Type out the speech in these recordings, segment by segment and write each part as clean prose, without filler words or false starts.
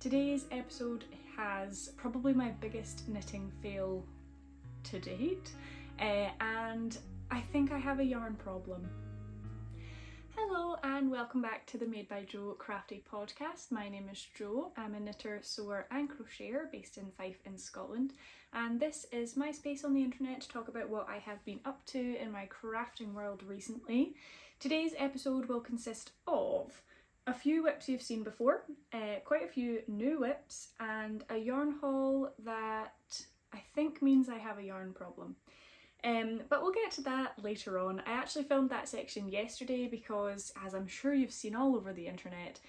Today's episode has probably my biggest knitting fail to date, and I think I have a yarn problem. Hello and welcome back to the Made by Jo Crafty Podcast. My name is Jo. I'm a knitter, sewer and crocheter based in Fife in Scotland, and this is my space on the internet to talk about what I have been up to in my crafting world recently. Today's episode will consist of a few whips you've seen before, quite a few new whips, and a yarn haul that I think means I have a yarn problem. But we'll get to that later on. I actually filmed that section yesterday because, as I'm sure you've seen all over the internet,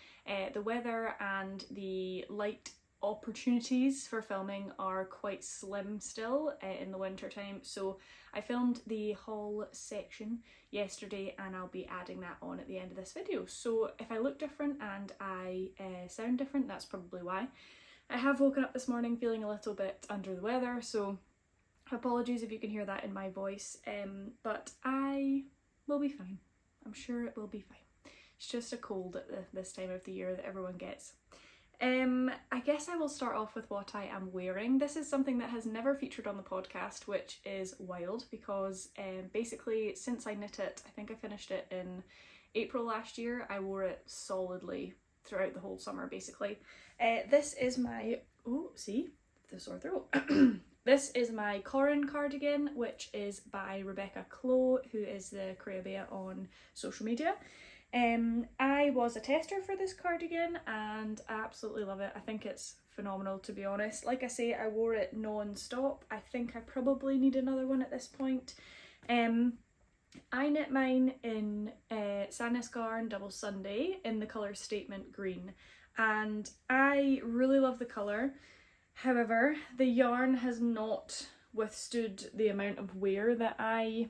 the weather and the light opportunities for filming are quite slim still in the winter time. So I filmed the haul section yesterday and I'll be adding that on at the end of this video. So if I look different and I sound different, that's probably why. I have woken up this morning feeling a little bit under the weather, so apologies if you can hear that in my voice, but I will be fine. I'm sure it will be fine. It's just a cold at this time of the year that everyone gets. I guess I will start off with what I am wearing. This is something that has never featured on the podcast, which is wild because basically since I knit it, I think I finished it in April last year, I wore it solidly throughout the whole summer basically. This is my, the sore throat. This is my Corin cardigan, which is by Rebecca Clow, who is the Creabea on social media. I was a tester for this cardigan and I absolutely love it. I think it's phenomenal, to be honest. Like I say, I wore it non-stop. I think I probably need another one at this point. I knit mine in Sandnes Garn Double Sunday in the colour Statement Green, and I really love the colour. However, the yarn has not withstood the amount of wear that I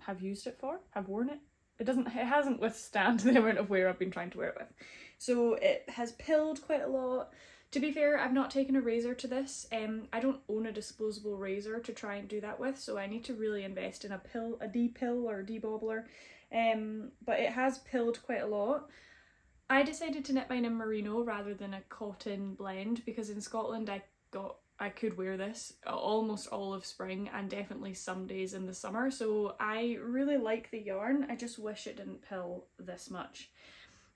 have used it for, have worn it. It hasn't withstood the amount of wear I've been trying to wear it with. So it has pilled quite a lot. To be fair, I've not taken a razor to this. I don't own a disposable razor to try and do that with, so I need to really invest in a de-pill or debobbler. But it has pilled quite a lot. I decided to knit mine in merino rather than a cotton blend because in Scotland I could wear this almost all of spring and definitely some days in the summer, so I really like the yarn. I just wish it didn't pill this much.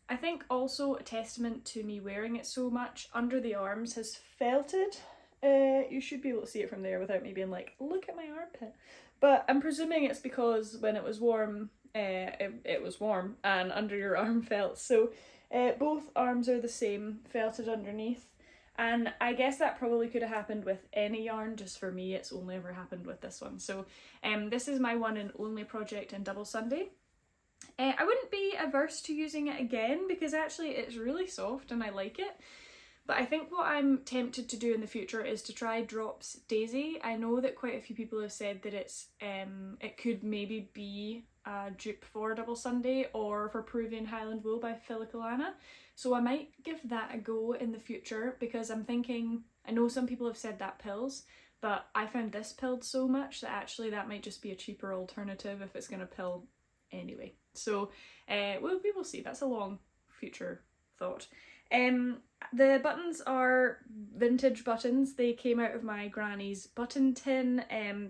I think also a testament to me wearing it so much, under the arms has felted. You should be able to see it from there without me being like, look at my armpit. But I'm presuming it's because when it was warm, it was warm and under your arm felt. So both arms are the same, felted underneath. And I guess that probably could have happened with any yarn, just for me it's only ever happened with this one. So this is my one and only project in Double Sunday. I wouldn't be averse to using it again because actually it's really soft and I like it. But I think what I'm tempted to do in the future is to try Drops Daisy. I know that quite a few people have said that it could maybe be a dupe for Double Sunday or for Peruvian Highland Wool by Filicolana. So I might give that a go in the future because I'm thinking, I know some people have said that pills, but I found this pilled so much that actually that might just be a cheaper alternative if it's going to pill anyway. So we will see. That's a long future thought. The buttons are vintage buttons. They came out of my granny's button tin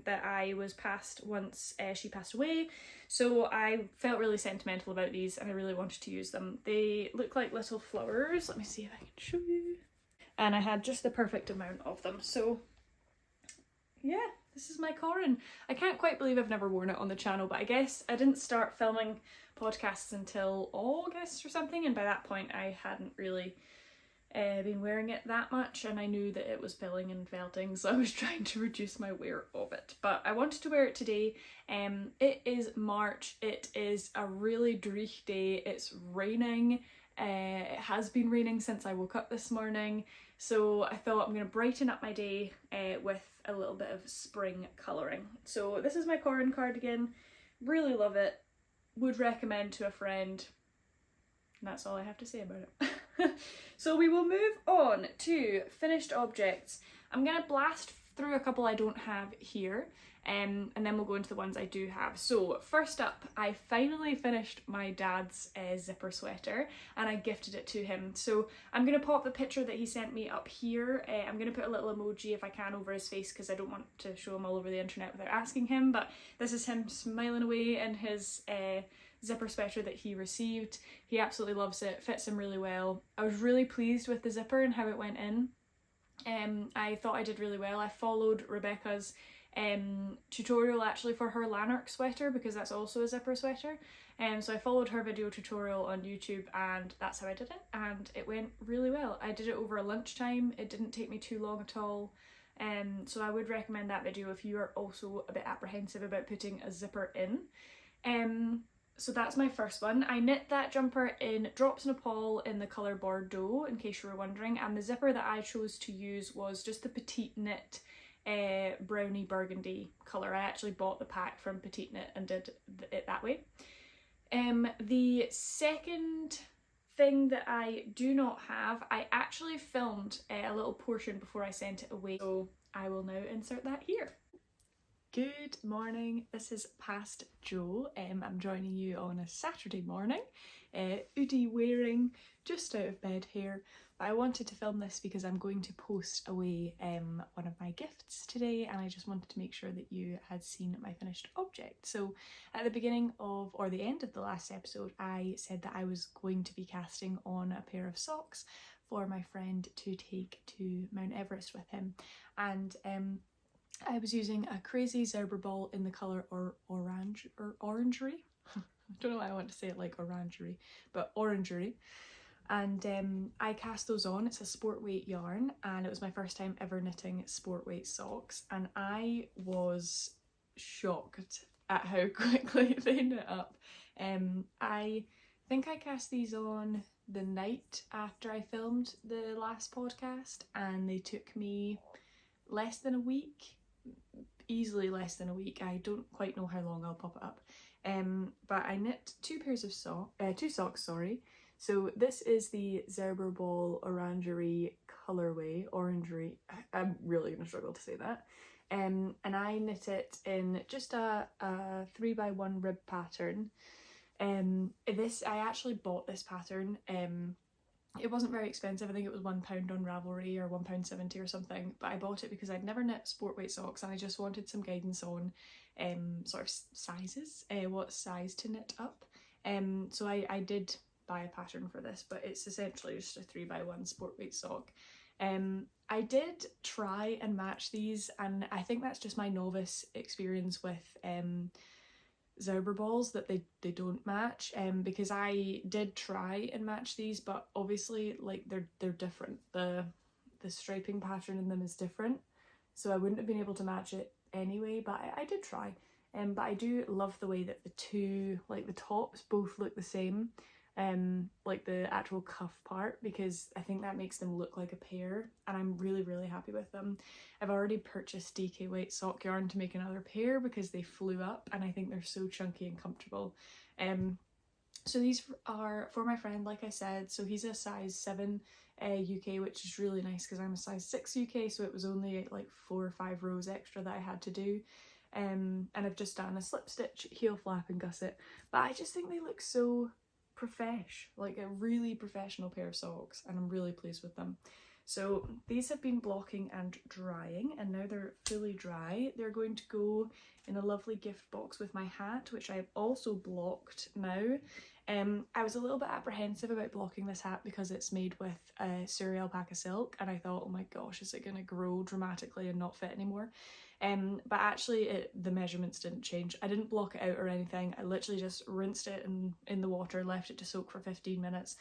that I was passed once she passed away. So I felt really sentimental about these and I really wanted to use them. They look like little flowers. Let me see if I can show you. And I had just the perfect amount of them. So yeah, this is my Corin. I can't quite believe I've never worn it on the channel, but I guess I didn't start filming podcasts until August or something, and by that point I hadn't really been wearing it that much, and I knew that it was pilling and felting, so I was trying to reduce my wear of it. But I wanted to wear it today. It is March, it is a really dreich day, it's raining. It has been raining since I woke up this morning, so I thought I'm going to brighten up my day with a little bit of spring colouring. So this is my Corin cardigan, really love it, would recommend to a friend, and that's all I have to say about it. So we will move on to finished objects. I'm going to blast through a couple I don't have here, and then we'll go into the ones I do have. So first up, I finally finished my dad's zipper sweater, and I gifted it to him. So I'm going to pop the picture that he sent me up here. I'm going to put a little emoji if I can over his face, because I don't want to show him all over the internet without asking him, but this is him smiling away in his zipper sweater that he received. He absolutely loves it, fits him really well. I was really pleased with the zipper and how it went in. I thought I did really well. I followed Rebecca's tutorial actually for her Lanark sweater, because that's also a zipper sweater. So I followed her video tutorial on YouTube, and that's how I did it, and it went really well. I did it over a lunchtime. It didn't take me too long at all. So I would recommend that video if you are also a bit apprehensive about putting a zipper in. So that's my first one. I knit that jumper in Drops Nepal in the colour Bordeaux, in case you were wondering, and the zipper that I chose to use was just the Petite Knit brownie burgundy colour. I actually bought the pack from Petite Knit and did it that way. The second thing that I do not have, I actually filmed a little portion before I sent it away, so I will now insert that here. Good morning, this is Past Jo. I'm joining you on a Saturday morning, hoodie wearing, just out of bed here. But I wanted to film this because I'm going to post away one of my gifts today, and I just wanted to make sure that you had seen my finished object. So at the beginning of, or the end of the last episode, I said that I was going to be casting on a pair of socks for my friend to take to Mount Everest with him, and I was using a crazy Zerber ball in the colour orangery. I don't know why I want to say it like orangery, but orangery. And I cast those on. It's a sport weight yarn, and it was my first time ever knitting sport weight socks, and I was shocked at how quickly they knit up. I think I cast these on the night after I filmed the last podcast, and they took me less than a week. Easily less than a week. I don't quite know how long I'll pop it up. But I knit two socks, sorry. So this is the Zerber Ball Orangery colourway, orangery. I'm really gonna struggle to say that. And I knit it in just a 3x1 rib pattern. I actually bought this pattern. It wasn't very expensive. I think it was £1 on Ravelry or £1.70 or something, but I bought it because I'd never knit sport weight socks and I just wanted some guidance on sort of sizes, what size to knit up. So I did buy a pattern for this, but it's essentially just a 3x1 sport weight sock. I did try and match these, and I think that's just my novice experience with Zerber balls, that they don't match, because I did try and match these, but obviously like they're different. The striping pattern in them is different, so I wouldn't have been able to match it anyway, but I did try. But I do love the way that the two, like the tops, both look the same, like the actual cuff part, because I think that makes them look like a pair, and I'm really happy with them. I've already purchased DK weight sock yarn to make another pair because they flew up and I think they're so chunky and comfortable. So these are for my friend, like I said, so he's a size 7 UK, which is really nice because I'm a size 6 UK, so it was only like 4 or 5 rows extra that I had to do. And I've just done a slip stitch, heel flap and gusset, but I just think they look so like a really professional pair of socks, and I'm really pleased with them. So these have been blocking and drying, and now they're fully dry. They're going to go in a lovely gift box with my hat, which I've also blocked now. I was a little bit apprehensive about blocking this hat because it's made with Surrey alpaca silk, and I thought, oh my gosh, is it going to grow dramatically and not fit anymore? But actually the measurements didn't change. I didn't block it out or anything. I literally just rinsed it in the water, left it to soak for 15 minutes,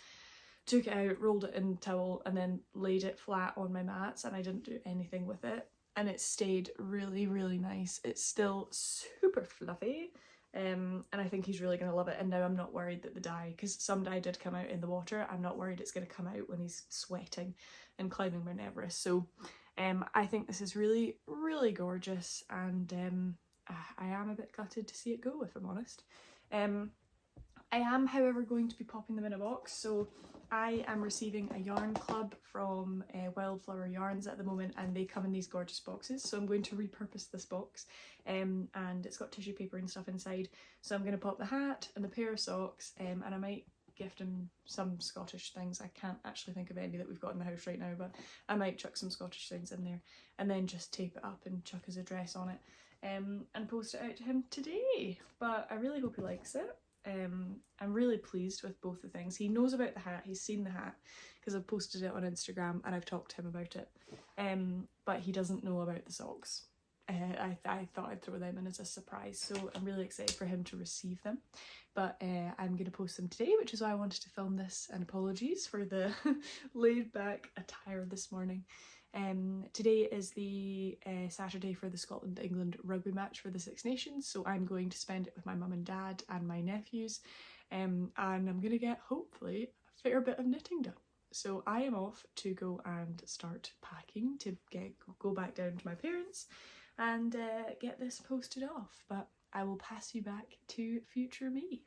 took it out, rolled it in towel, and then laid it flat on my mats, and I didn't do anything with it. And it stayed really nice. It's still super fluffy. And I think he's really going to love it. And now I'm not worried that the dye, because some dye did come out in the water, I'm not worried it's going to come out when he's sweating and climbing Mount Everest. So I think this is really gorgeous, and I am a bit gutted to see it go, if I'm honest. I am, however, going to be popping them in a box, so I am receiving a yarn club from Wildflower Yarns at the moment, and they come in these gorgeous boxes, so I'm going to repurpose this box, and it's got tissue paper and stuff inside, so I'm going to pop the hat and the pair of socks, and I might gift him some Scottish things. I can't actually think of any that we've got in the house right now, but I might chuck some Scottish things in there, and then just tape it up and chuck his address on it, and post it out to him today. But I really hope he likes it. I'm really pleased with both the things. He knows about the hat, he's seen the hat because I've posted it on Instagram and I've talked to him about it, but he doesn't know about the socks. I thought I'd throw them in as a surprise, so I'm really excited for him to receive them, but I'm going to post them today, which is why I wanted to film this, and apologies for the laid back attire this morning. Today is the Saturday for the Scotland-England rugby match for the Six Nations, so I'm going to spend it with my mum and dad and my nephews, and I'm going to get, hopefully, a fair bit of knitting done. So I am off to go and start packing to go back down to my parents and get this posted off, but I will pass you back to future me.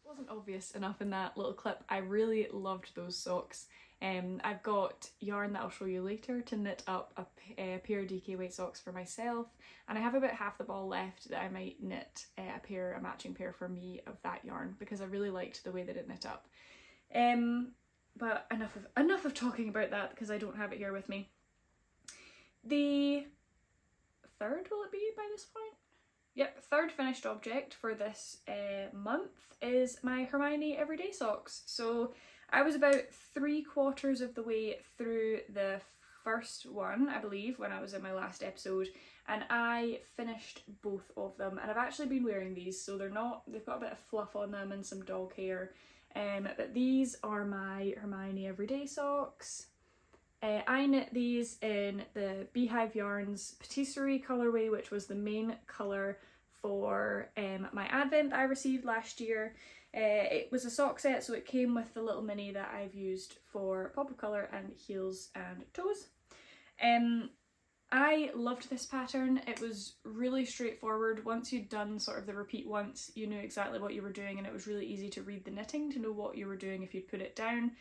Wasn't obvious enough in that little clip, I really loved those socks. I've got yarn that I'll show you later to knit up a pair of DK weight socks for myself, and I have about half the ball left that I might knit a matching pair for me of that yarn, because I really liked the way that it knit up. But enough of talking about that, because I don't have it here with me. The third, will it be by this point? Yep, third finished object for this month is my Hermione Everyday Socks. So I was about 3/4 of the way through the first one, I believe, when I was in my last episode, and I finished both of them, and I've actually been wearing these, so they've got a bit of fluff on them and some dog hair, but these are my Hermione Everyday Socks. I knit these in the Beehive Yarns Patisserie colourway, which was the main colour for my advent that I received last year. It was a sock set, so it came with the little mini that I've used for pop of colour and heels and toes. I loved this pattern. It was really straightforward. Once you'd done sort of the repeat once, you knew exactly what you were doing, and it was really easy to read the knitting to know what you were doing if you'd put it down.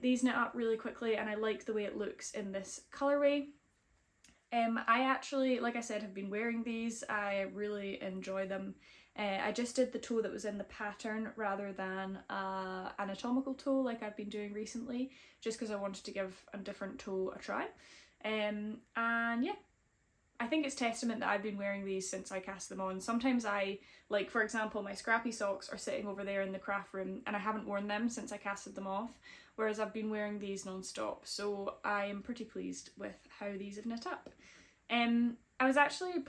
These knit up really quickly, and I like the way it looks in this colourway. I actually, like I said, have been wearing these. I really enjoy them. I just did the toe that was in the pattern rather than an anatomical toe like I've been doing recently, just because I wanted to give a different toe a try. And yeah, I think it's testament that I've been wearing these since I cast them on. Sometimes like for example, my scrappy socks are sitting over there in the craft room and I haven't worn them since I casted them off, whereas I've been wearing these non-stop, so I am pretty pleased with how these have knit up. I actually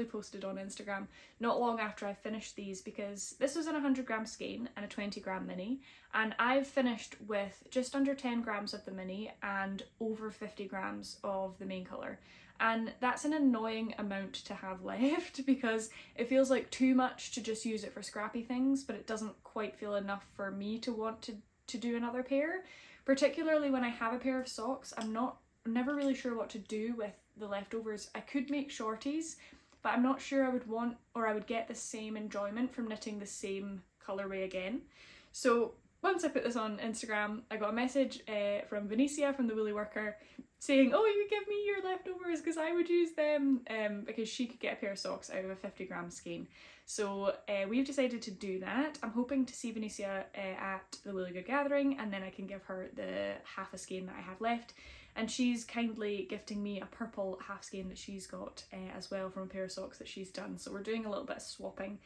posted on Instagram not long after I finished these, because this was in a 100g skein and a 20g mini, and I've finished with just under 10 grams of the mini and over 50 grams of the main colour, and that's an annoying amount to have left because it feels like too much to just use it for scrappy things, but it doesn't quite feel enough for me to want to do another pair, particularly when I have a pair of socks. I'm never really sure what to do with the leftovers. I could make shorties, but I'm not sure I would want, or I would get the same enjoyment from knitting the same colourway again. So once I put this on Instagram, I got a message from Venetia from the Woolly Worker saying, oh, you give me your leftovers because I would use them, because she could get a pair of socks out of a 50g skein. So we've decided to do that. I'm hoping to see Venetia at the Woolly Good Gathering, and then I can give her the half a skein that I have left. And she's kindly gifting me a purple half skein that she's got as well from a pair of socks that she's done. So we're doing a little bit of swapping.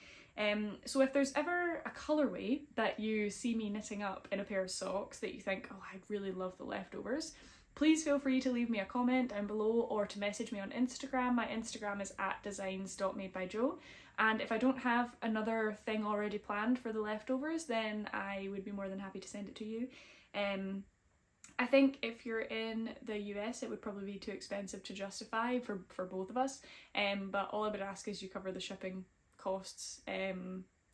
So if there's ever a colourway that you see me knitting up in a pair of socks that you think, oh, I'd really love the leftovers, please feel free to leave me a comment down below or to message me on Instagram. My Instagram is @designs.madebyjo. And if I don't have another thing already planned for the leftovers, then I would be more than happy to send it to you. I think if you're in the US, it would probably be too expensive to justify for both of us, but all I would ask is you cover the shipping costs,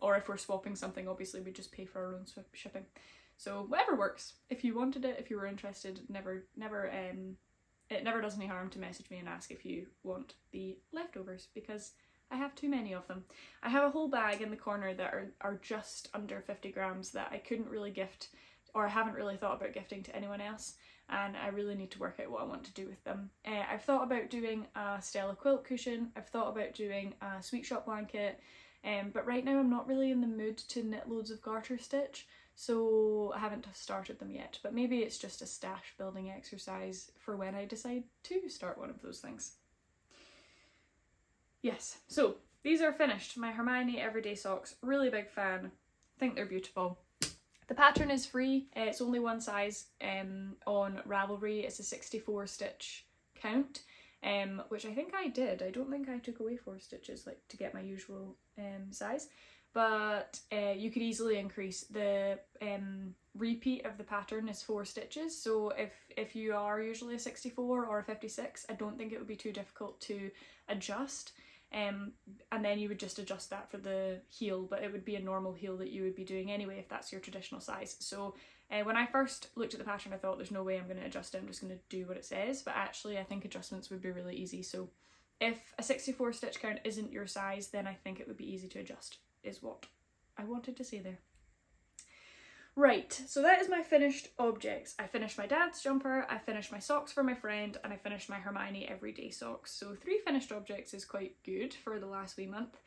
or if we're swapping something, obviously we just pay for our own shipping. So whatever works. If you wanted it, if you were interested, it never does any harm to message me and ask if you want the leftovers, because I have too many of them. I have a whole bag in the corner that are just under 50 grams that I couldn't really gift, or I haven't really thought about gifting to anyone else, and I really need to work out what I want to do with them. I've thought about doing a Stella quilt cushion, I've thought about doing a sweet shop blanket, but right now I'm not really in the mood to knit loads of garter stitch, so I haven't started them yet, but maybe it's just a stash building exercise for when I decide to start one of those things. Yes, so these are finished. My Hermione Everyday Socks, really big fan, think they're beautiful. The pattern is free, it's only one size on Ravelry, it's a 64 stitch count, which I think I did. I don't think I took away 4 stitches like to get my usual size, but you could easily increase. The repeat of the pattern is 4 stitches, so if you are usually a 64 or a 56, I don't think it would be too difficult to adjust. And then you would just adjust that for the heel, but it would be a normal heel that you would be doing anyway if that's your traditional size. So when I first looked at the pattern I thought there's no way I'm going to adjust it, I'm just going to do what it says, but actually I think adjustments would be really easy. So if a 64 stitch count isn't your size, then I think it would be easy to adjust, is what I wanted to say there. Right, so that is my finished objects. I finished my dad's jumper, I finished my socks for my friend, and I finished my Hermione Everyday Socks. So 3 finished objects is quite good for the last wee month.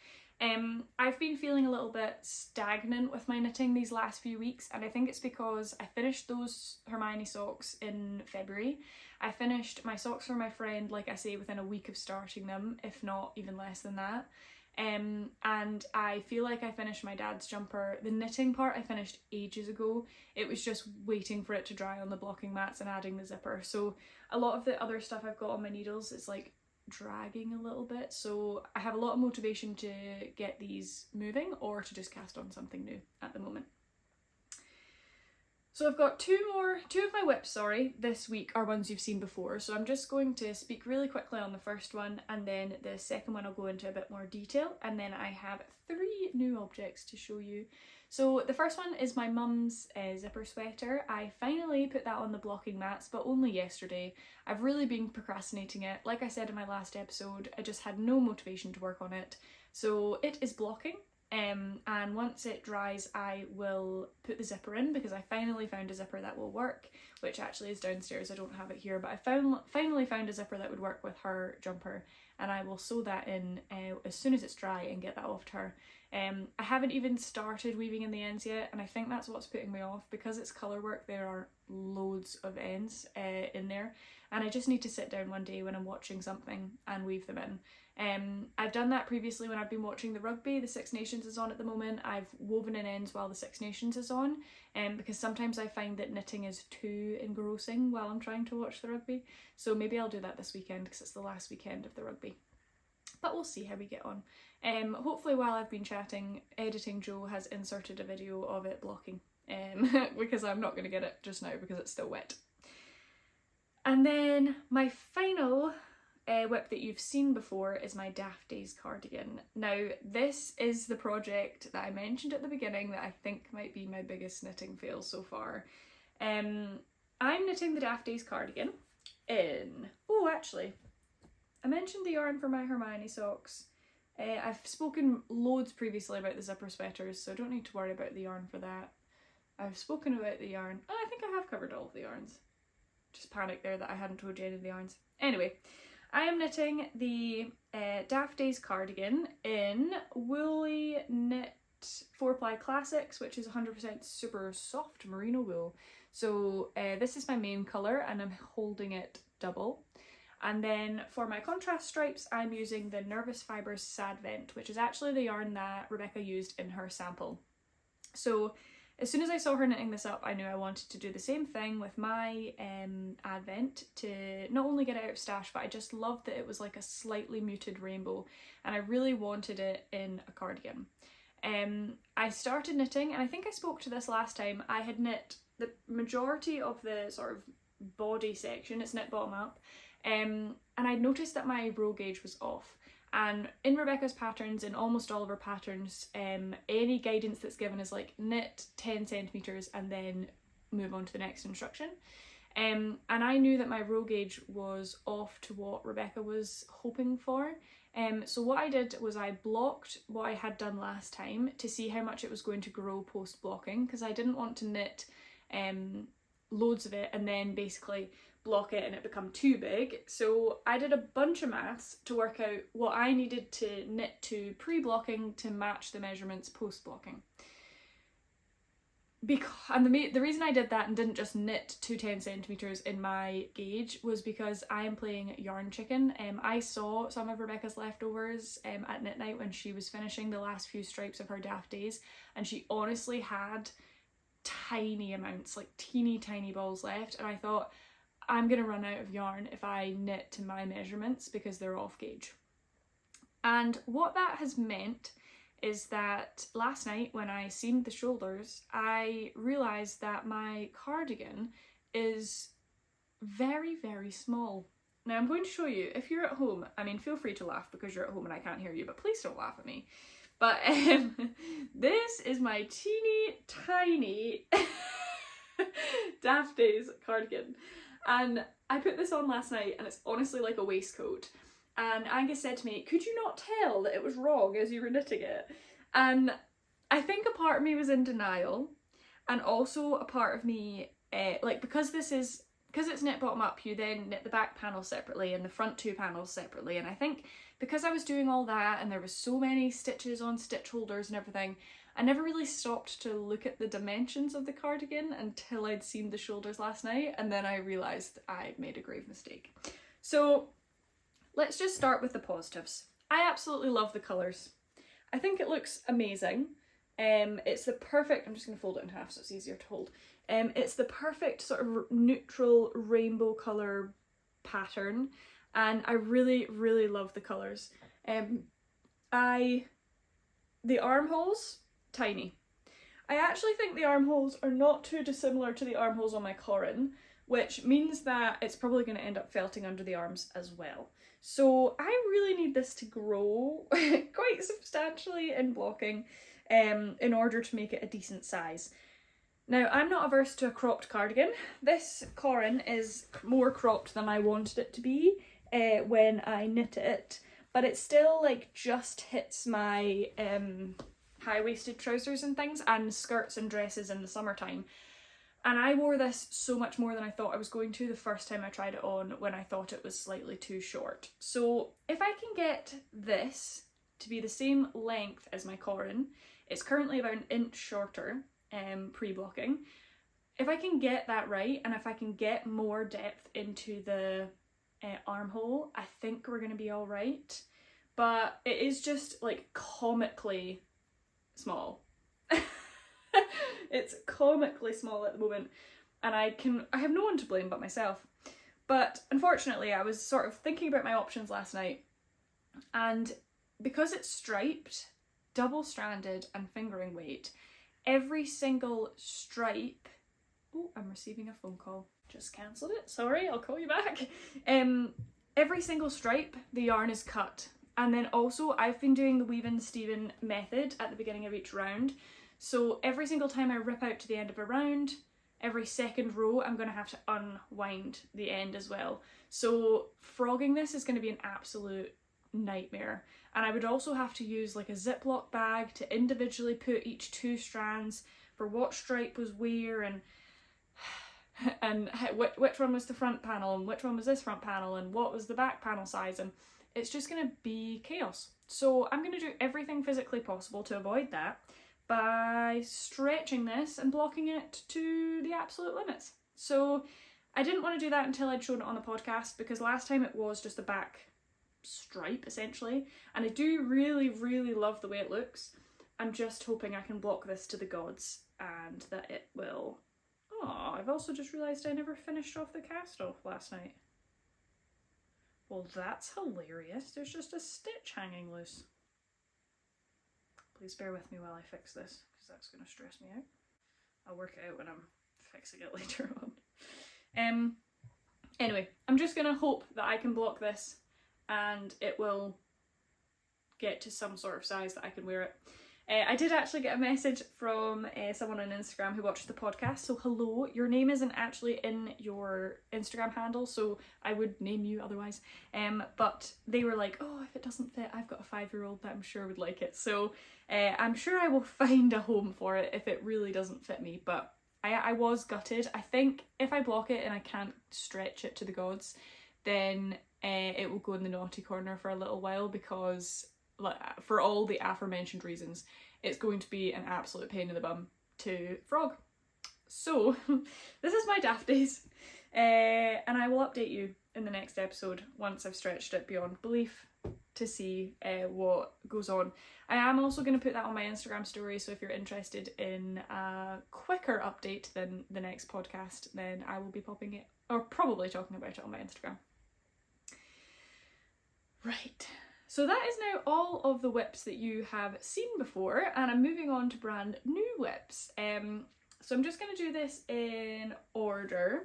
I've been feeling a little bit stagnant with my knitting these last few weeks, and I think it's because I finished those Hermione socks in February. I finished my socks for my friend, like I say, within a week of starting them, if not even less than that. And I feel like I finished my dad's jumper. The knitting part I finished ages ago. It was just waiting for it to dry on the blocking mats and adding the zipper. So a lot of the other stuff I've got on my needles is like dragging a little bit. So I have a lot of motivation to get these moving or to just cast on something new at the moment. So I've got two of my whips, this week are ones you've seen before. So I'm just going to speak really quickly on the first one, and then the second one I'll go into a bit more detail, and then I have 3 new objects to show you. So the first one is my mum's zipper sweater. I finally put that on the blocking mats, but only yesterday. I've really been procrastinating it. Like I said in my last episode, I just had no motivation to work on it. So it is blocking. And once it dries I will put the zipper in, because I finally found a zipper that will work, which actually is downstairs, I don't have it here, but I finally found a zipper that would work with her jumper, and I will sew that in as soon as it's dry and get that off to her. I haven't even started weaving in the ends yet, and I think that's what's putting me off. Because it's colour work, there are loads of ends in there, and I just need to sit down one day when I'm watching something and weave them in. I've done that previously when I've been watching the rugby. The Six Nations is on at the moment. I've woven in ends while the Six Nations is on, because sometimes I find that knitting is too engrossing while I'm trying to watch the rugby. So maybe I'll do that this weekend because it's the last weekend of the rugby. But we'll see how we get on. Hopefully while I've been chatting, Editing Jo has inserted a video of it blocking, because I'm not going to get it just now because it's still wet. And then my final whip that you've seen before is my Daft Days cardigan. Now this is the project that I mentioned at the beginning that I think might be my biggest knitting fail so far. I'm knitting the Daft Days cardigan in... Oh, actually, I mentioned the yarn for my Hermione socks. I've spoken loads previously about the zipper sweaters, so I don't need to worry about the yarn for that. I've spoken about the yarn. Oh, I think I have covered all of the yarns. Just panicked there that I hadn't told you any of the yarns. Anyway, I am knitting the Daft Days cardigan in Woolly Knit 4-ply Classics, which is 100% super soft merino wool. So this is my main colour and I'm holding it double. And then for my contrast stripes, I'm using the Nervous Fibres Sadvent, which is actually the yarn that Rebecca used in her sample. So as soon as I saw her knitting this up, I knew I wanted to do the same thing with my Advent to not only get it out of stash, but I just loved that it was like a slightly muted rainbow, and I really wanted it in a cardigan. I started knitting, and I think I spoke to this last time. I had knit the majority of the sort of body section, it's knit bottom up, and I noticed that my row gauge was off. And in Rebecca's patterns, in almost all of her patterns, any guidance that's given is like knit 10 centimetres and then move on to the next instruction. And I knew that my row gauge was off to what Rebecca was hoping for. So what I did was I blocked what I had done last time to see how much it was going to grow post blocking, because I didn't want to knit loads of it and then basically block it and it become too big. So I did a bunch of maths to work out what I needed to knit to pre-blocking to match the measurements post blocking. And the reason I did that and didn't just knit to 10 centimeters in my gauge was because I am playing Yarn Chicken. I saw some of Rebecca's leftovers at knit night when she was finishing the last few stripes of her Daft Days, and she honestly had tiny amounts, like teeny tiny balls left, and I thought, I'm gonna run out of yarn if I knit to my measurements because they're off gauge. And what that has meant is that last night when I seamed the shoulders, I realised that my cardigan is very, very small. Now I'm going to show you, if you're at home, I mean, feel free to laugh because you're at home and I can't hear you, but please don't laugh at me. But this is my teeny tiny Daft Days cardigan. And I put this on last night and it's honestly like a waistcoat. And Angus said to me, could you not tell that it was wrong as you were knitting it? And I think a part of me was in denial, and also a part of me, because it's knit bottom up, you then knit the back panel separately and the front two panels separately. And I think because I was doing all that and there was so many stitches on stitch holders and everything, I never really stopped to look at the dimensions of the cardigan until I'd seamed the shoulders last night, and then I realised I'd made a grave mistake. So let's just start with the positives. I absolutely love the colours. I think it looks amazing. It's the perfect, I'm just going to fold it in half so it's easier to hold. It's the perfect sort of neutral rainbow colour pattern, and I really, really love the colours. The armholes, tiny. I actually think the armholes are not too dissimilar to the armholes on my Corin, which means that it's probably going to end up felting under the arms as well. So I really need this to grow quite substantially in blocking in order to make it a decent size. Now, I'm not averse to a cropped cardigan. This Corin is more cropped than I wanted it to be when I knit it, but it still like just hits my high-waisted trousers and things and skirts and dresses in the summertime. And I wore this so much more than I thought I was going to the first time I tried it on, when I thought it was slightly too short. So if I can get this to be the same length as my Corin, it's currently about an inch shorter pre-blocking. If I can get that right, and if I can get more depth into the armhole, I think we're going to be all right. But it is just like comically small. It's comically small at the moment, and I have no one to blame but myself. But unfortunately I was sort of thinking about my options last night, and because it's striped, double-stranded and fingering weight, every single stripe... Oh, I'm receiving a phone call. Just cancelled it, sorry, I'll call you back. Every single stripe, the yarn is cut. And then also I've been doing the weave in Steven method at the beginning of each round. So every single time I rip out to the end of a round, every second row I'm going to have to unwind the end as well. So frogging this is going to be an absolute nightmare. And I would also have to use like a Ziploc bag to individually put each two strands for what stripe was where, and which one was the front panel and which one was this front panel and what was the back panel size, and it's just going to be chaos. So I'm going to do everything physically possible to avoid that by stretching this and blocking it to the absolute limits. So I didn't want to do that until I'd shown it on the podcast, because last time it was just a back stripe essentially, and I do really, really love the way it looks. I'm just hoping I can block this to the gods and that it will... Oh, I've also just realised I never finished off the cast off last night. Well, that's hilarious. There's just a stitch hanging loose. Please bear with me while I fix this, because that's going to stress me out. I'll work it out when I'm fixing it later on. Anyway, I'm just going to hope that I can block this and it will get to some sort of size that I can wear it. I did actually get a message from someone on Instagram who watched the podcast, so hello, your name isn't actually in your Instagram handle, so I would name you otherwise, but they were like, oh, if it doesn't fit, I've got a 5-year-old that I'm sure would like it, so I'm sure I will find a home for it if it really doesn't fit me, but I was gutted. I think if I block it and I can't stretch it to the gods, then it will go in the naughty corner for a little while, because for all the aforementioned reasons, it's going to be an absolute pain in the bum to frog. So this is my daft days, and I will update you in the next episode once I've stretched it beyond belief to see what goes on. I am also going to put that on my Instagram story, so if you're interested in a quicker update than the next podcast, then I will be popping it, or probably talking about it on my Instagram. Right. So that is now all of the whips that you have seen before, and I'm moving on to brand new whips. So I'm just going to do this in order.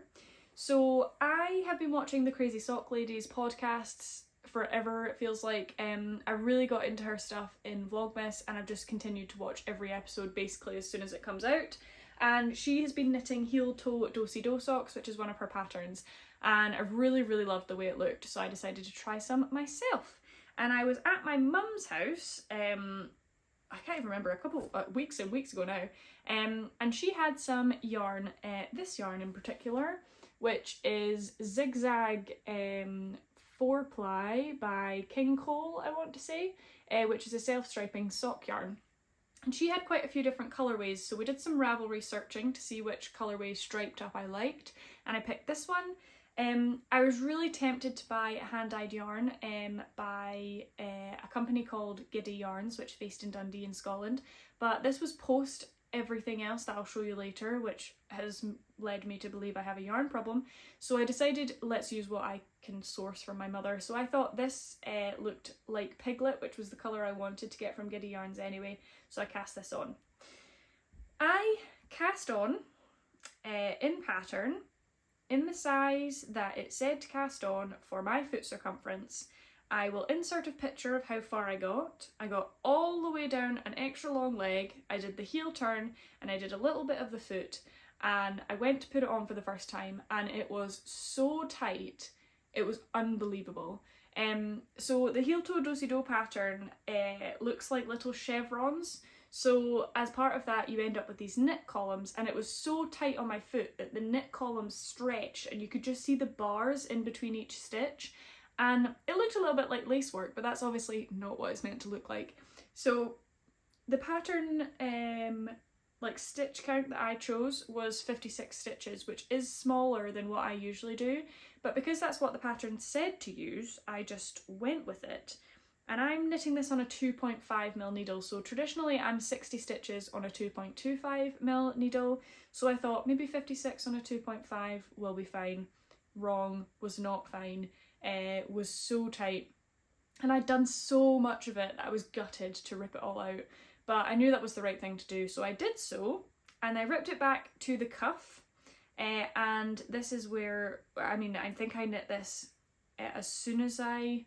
So I have been watching the Crazy Sock Ladies podcasts forever, it feels like. I really got into her stuff in Vlogmas, and I've just continued to watch every episode basically as soon as it comes out. And she has been knitting heel toe do-si-do socks, which is one of her patterns, and I really loved the way it looked, so I decided to try some myself. And I was at my mum's house, I can't even remember, a couple weeks ago now, and she had some yarn, this yarn in particular, which is Zigzag 4-ply by King Cole, I want to say, which is a self-striping sock yarn. And she had quite a few different colourways, so we did some Ravelry searching to see which colourway striped up I liked, and I picked this one. I was really tempted to buy a hand-dyed yarn by a company called Giddy Yarns, which is based in Dundee in Scotland, but this was post everything else that I'll show you later, which has led me to believe I have a yarn problem. So I decided, let's use what I can source from my mother. So I thought this looked like Piglet, which was the colour I wanted to get from Giddy Yarns anyway, so I cast this on. I cast on in pattern in the size that it said to cast on for my foot circumference. I will insert a picture of how far I got. I got all the way down an extra long leg, I did the heel turn, and I did a little bit of the foot, and I went to put it on for the first time, and it was so tight, it was unbelievable. So the heel toe do-si-do pattern looks like little chevrons. So as part of that, you end up with these knit columns, and it was so tight on my foot that the knit columns stretch and you could just see the bars in between each stitch, and it looked a little bit like lace work, but that's obviously not what it's meant to look like. So the pattern like stitch count that I chose was 56 stitches, which is smaller than what I usually do, but because that's what the pattern said to use, I just went with it. And I'm knitting this on a 2.5mm needle, so traditionally I'm 60 stitches on a 2.25mm needle, so I thought maybe 56 on a 2.5 will be fine. Wrong, was not fine, was so tight, and I'd done so much of it that I was gutted to rip it all out, but I knew that was the right thing to do, so I did so, and I ripped it back to the cuff, and this is where, I mean, I think I knit this as soon as I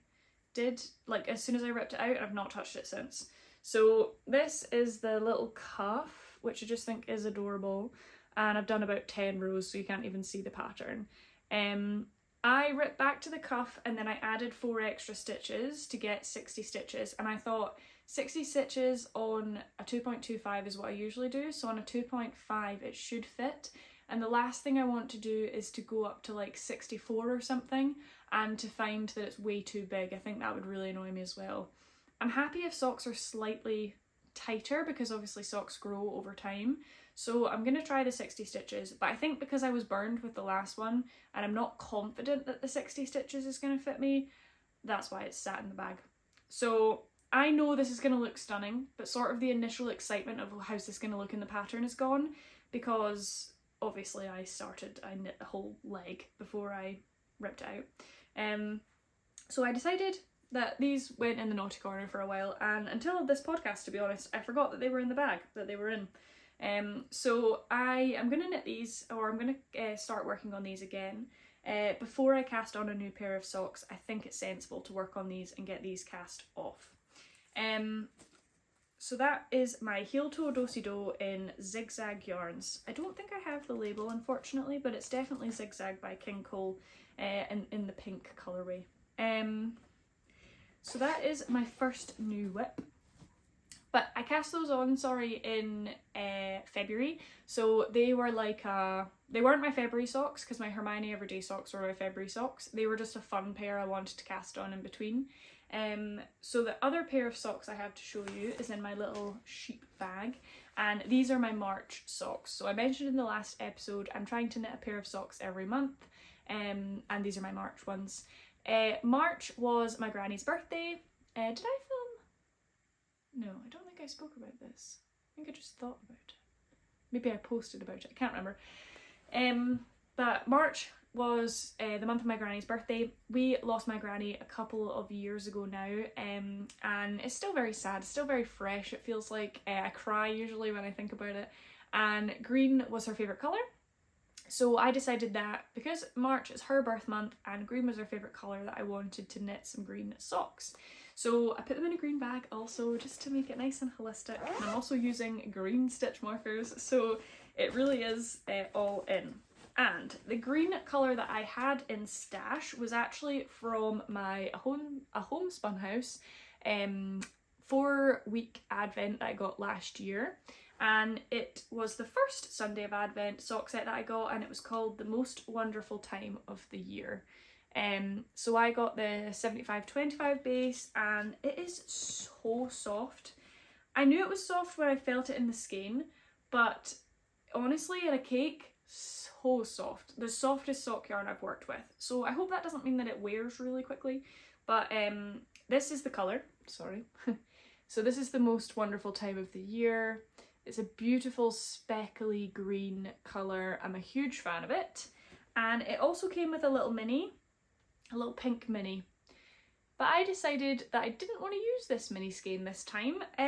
ripped it out, and I've not touched it since. So this is the little cuff, which I just think is adorable, and I've done about 10 rows so you can't even see the pattern. I ripped back to the cuff, and then I added 4 extra stitches to get 60 stitches, and I thought 60 stitches on a 2.25 is what I usually do, so on a 2.5 it should fit, and the last thing I want to do is to go up to like 64 or something and to find that it's way too big. I think that would really annoy me as well. I'm happy if socks are slightly tighter, because obviously socks grow over time, so I'm going to try the 60 stitches, but I think because I was burned with the last one and I'm not confident that the 60 stitches is going to fit me, that's why it's sat in the bag. So I know this is going to look stunning, but sort of the initial excitement of how's this going to look in the pattern is gone, because obviously I knit the whole leg before I ripped it out. So I decided that these went in the naughty corner for a while, and until this podcast, to be honest, I forgot that they were in the bag that they were in. So I am going to knit these, or I'm going to start working on these again. Before I cast on a new pair of socks, I think it's sensible to work on these and get these cast off. So that is my heel toe do-si-do in zigzag yarns. I don't think I have the label, unfortunately, but it's definitely Zigzag by King Cole in the pink colourway. So that is my first new whip. But I cast those on, in February. So they were like, they weren't my February socks, because my Hermione Everyday socks were my February socks. They were just a fun pair I wanted to cast on in between. So the other pair of socks I have to show you is in my little sheep bag, and these are my March socks. So I mentioned in the last episode I'm trying to knit a pair of socks every month, and these are my March ones. March was my granny's birthday. Did I film? No, I don't think I spoke about this. I think I just thought about it. Maybe I posted about it, I can't remember. But March was the month of my granny's birthday. We lost my granny a couple of years ago now, and it's still very sad, it's still very fresh. It feels like I cry usually when I think about it, and green was her favourite colour. So I decided that because March is her birth month and green was her favourite colour, that I wanted to knit some green socks. So I put them in a green bag also, just to make it nice and holistic, and I'm also using green stitch markers, so it really is all in. And the green colour that I had in stash was actually from my homespun house 4-week advent that I got last year, and it was the first Sunday of Advent sock set that I got, and it was called The Most Wonderful Time of the Year. So I got the 75-25 base, and it is so soft. I knew it was soft when I felt it in the skein, but honestly in a cake, so soft. The softest sock yarn I've worked with. So I hope that doesn't mean that it wears really quickly, but this is the colour, sorry. So this is The Most Wonderful Time of the Year. It's a beautiful speckly green colour. I'm a huge fan of it. And it also came with a little mini, a little pink mini. But I decided that I didn't want to use this mini skein this time. I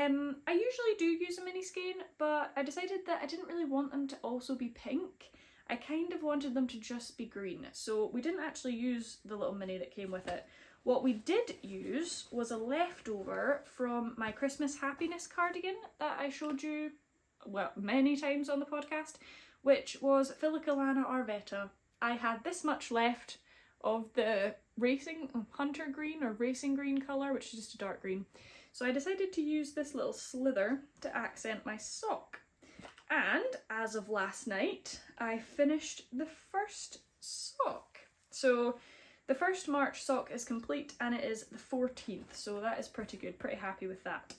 usually do use a mini skein, but I decided that I didn't really want them to also be pink. I kind of wanted them to just be green. So we didn't actually use the little mini that came with it. What we did use was a leftover from my Christmas Happiness cardigan that I showed you, well, many times on the podcast, which was Filicalana Arvetta. I had this much left of the hunter green or racing green colour, which is just a dark green. So I decided to use this little slither to accent my sock. And as of last night, I finished the first sock. So the first March sock is complete, and it is the 14th, so that is pretty good, pretty happy with that.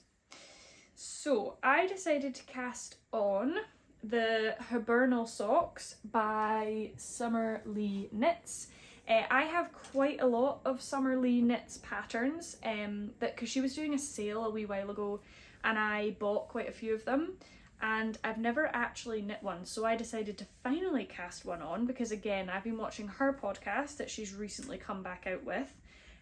So I decided to cast on the Hibernal socks by Summer Lee Knits. I have quite a lot of Summer Lee Knits patterns, because she was doing a sale a wee while ago, and I bought quite a few of them, and I've never actually knit one, so I decided to finally cast one on, because again, I've been watching her podcast that she's recently come back out with,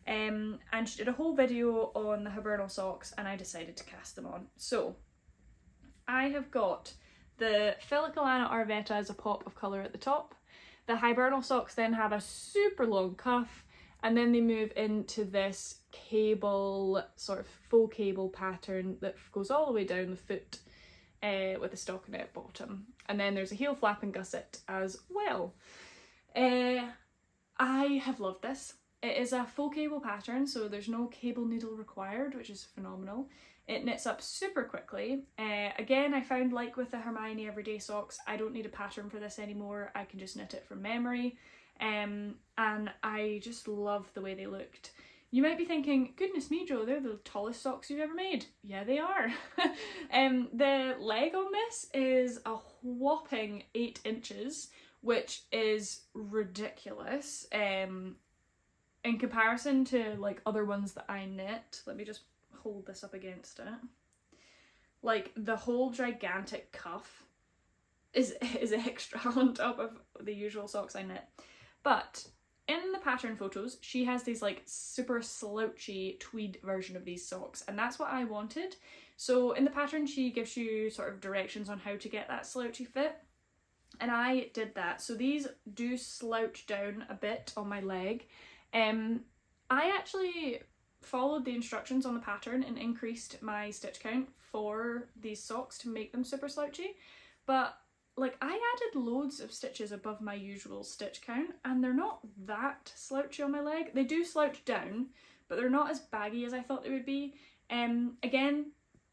and she did a whole video on the Hibernal socks, and I decided to cast them on. So I have got the Filicalana Arvetta as a pop of colour at the top. The Hibernal socks then have a super long cuff, and then they move into this cable, sort of faux cable pattern that goes all the way down the foot with a stockinette bottom. And then there's a heel flap and gusset as well. I have loved this. It is a faux cable pattern, so there's no cable needle required, which is phenomenal. It knits up super quickly. Again, I found, like with the Hermione Everyday socks, I don't need a pattern for this anymore. I can just knit it from memory. And I just love the way they looked. You might be thinking, goodness me, Jo, they're the tallest socks you've ever made. Yeah, they are. The leg on this is a whopping 8 inches, which is ridiculous. In comparison to like other ones that I knit, let me just hold this up against it. Like the whole gigantic cuff is extra on top of the usual socks I knit. But in the pattern photos, she has these like super slouchy tweed version of these socks, and that's what I wanted. So in the pattern, she gives you sort of directions on how to get that slouchy fit, and I did that. So these do slouch down a bit on my leg. I actually followed the instructions on the pattern and increased my stitch count for these socks to make them super slouchy, but like I added loads of stitches above my usual stitch count and they're not that slouchy on my leg. They do slouch down, but they're not as baggy as I thought they would be. Again,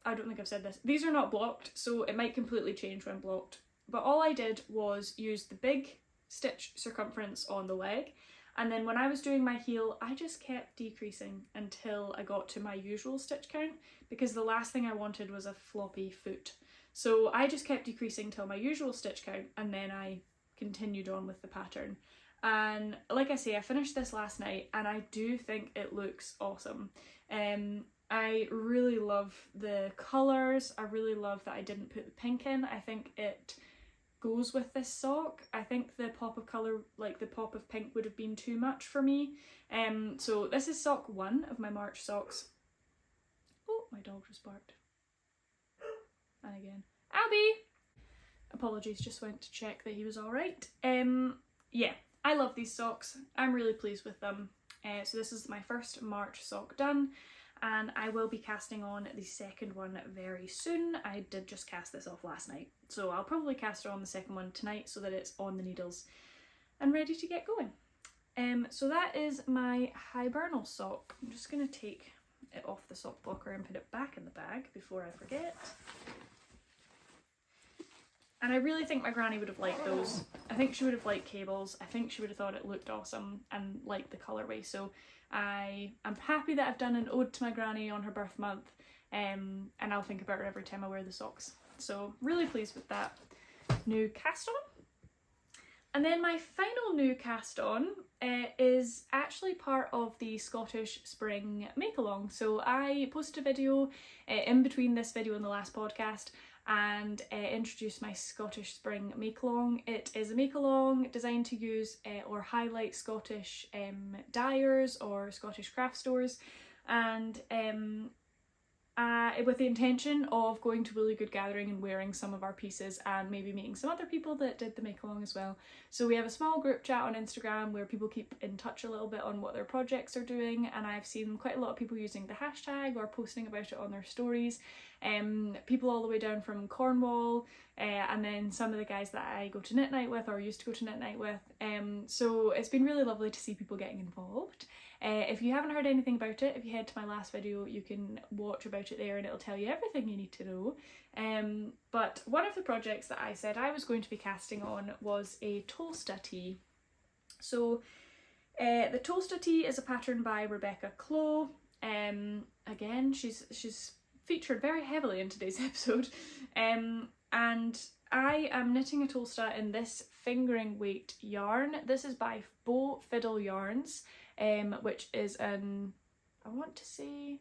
I don't think I've said this, these are not blocked, so it might completely change when blocked, but all I did was use the big stitch circumference on the leg, and then when I was doing my heel I just kept decreasing until I got to my usual stitch count, because the last thing I wanted was a floppy foot. So I just kept decreasing till my usual stitch count and then I continued on with the pattern. And like I say, I finished this last night and I do think it looks awesome. I really love the colours, I really love that I didn't put the pink in. I think it goes with this sock. I think the pop of colour, like the pop of pink, would have been too much for me. So this is sock 1 of my March socks. Oh, my dog just barked. And again, Albie! Apologies, just went to check that he was alright. Yeah, I love these socks. I'm really pleased with them. So this is my first March sock done, and I will be casting on the second one very soon. I did just cast this off last night, so I'll probably cast on the second one tonight so that it's on the needles and ready to get going. So that is my hibernal sock. I'm just going to take it off the sock blocker and put it back in the bag before I forget. And I really think my granny would have liked those. I think she would have liked cables. I think she would have thought it looked awesome and liked the colourway. So I'm happy that I've done an ode to my granny on her birth month, and I'll think about her every time I wear the socks. So really pleased with that new cast on. And then my final new cast on is actually part of the Scottish Spring make along. So I posted a video in between this video and the last podcast and introduced my Scottish Spring make along. It is a make along designed to use or highlight Scottish dyers or Scottish craft stores, and with the intention of going to Really Good Gathering and wearing some of our pieces and maybe meeting some other people that did the make along as well. So we have a small group chat on Instagram where people keep in touch a little bit on what their projects are doing, and I've seen quite a lot of people using the hashtag or posting about it on their stories. People all the way down from Cornwall, and then some of the guys that I go to knit night with or used to go to knit night with. So it's been really lovely to see people getting involved. If you haven't heard anything about it, if you head to my last video, you can watch about it there and it'll tell you everything you need to know. But one of the projects that I said I was going to be casting on was a Tolsta tee. So the Tolsta tee is a pattern by Rebecca Clow. Again, she's featured very heavily in today's episode. And I am knitting a Tolsta in this fingering weight yarn. This is by Bow Fiddle Yarns. Which is an, I want to say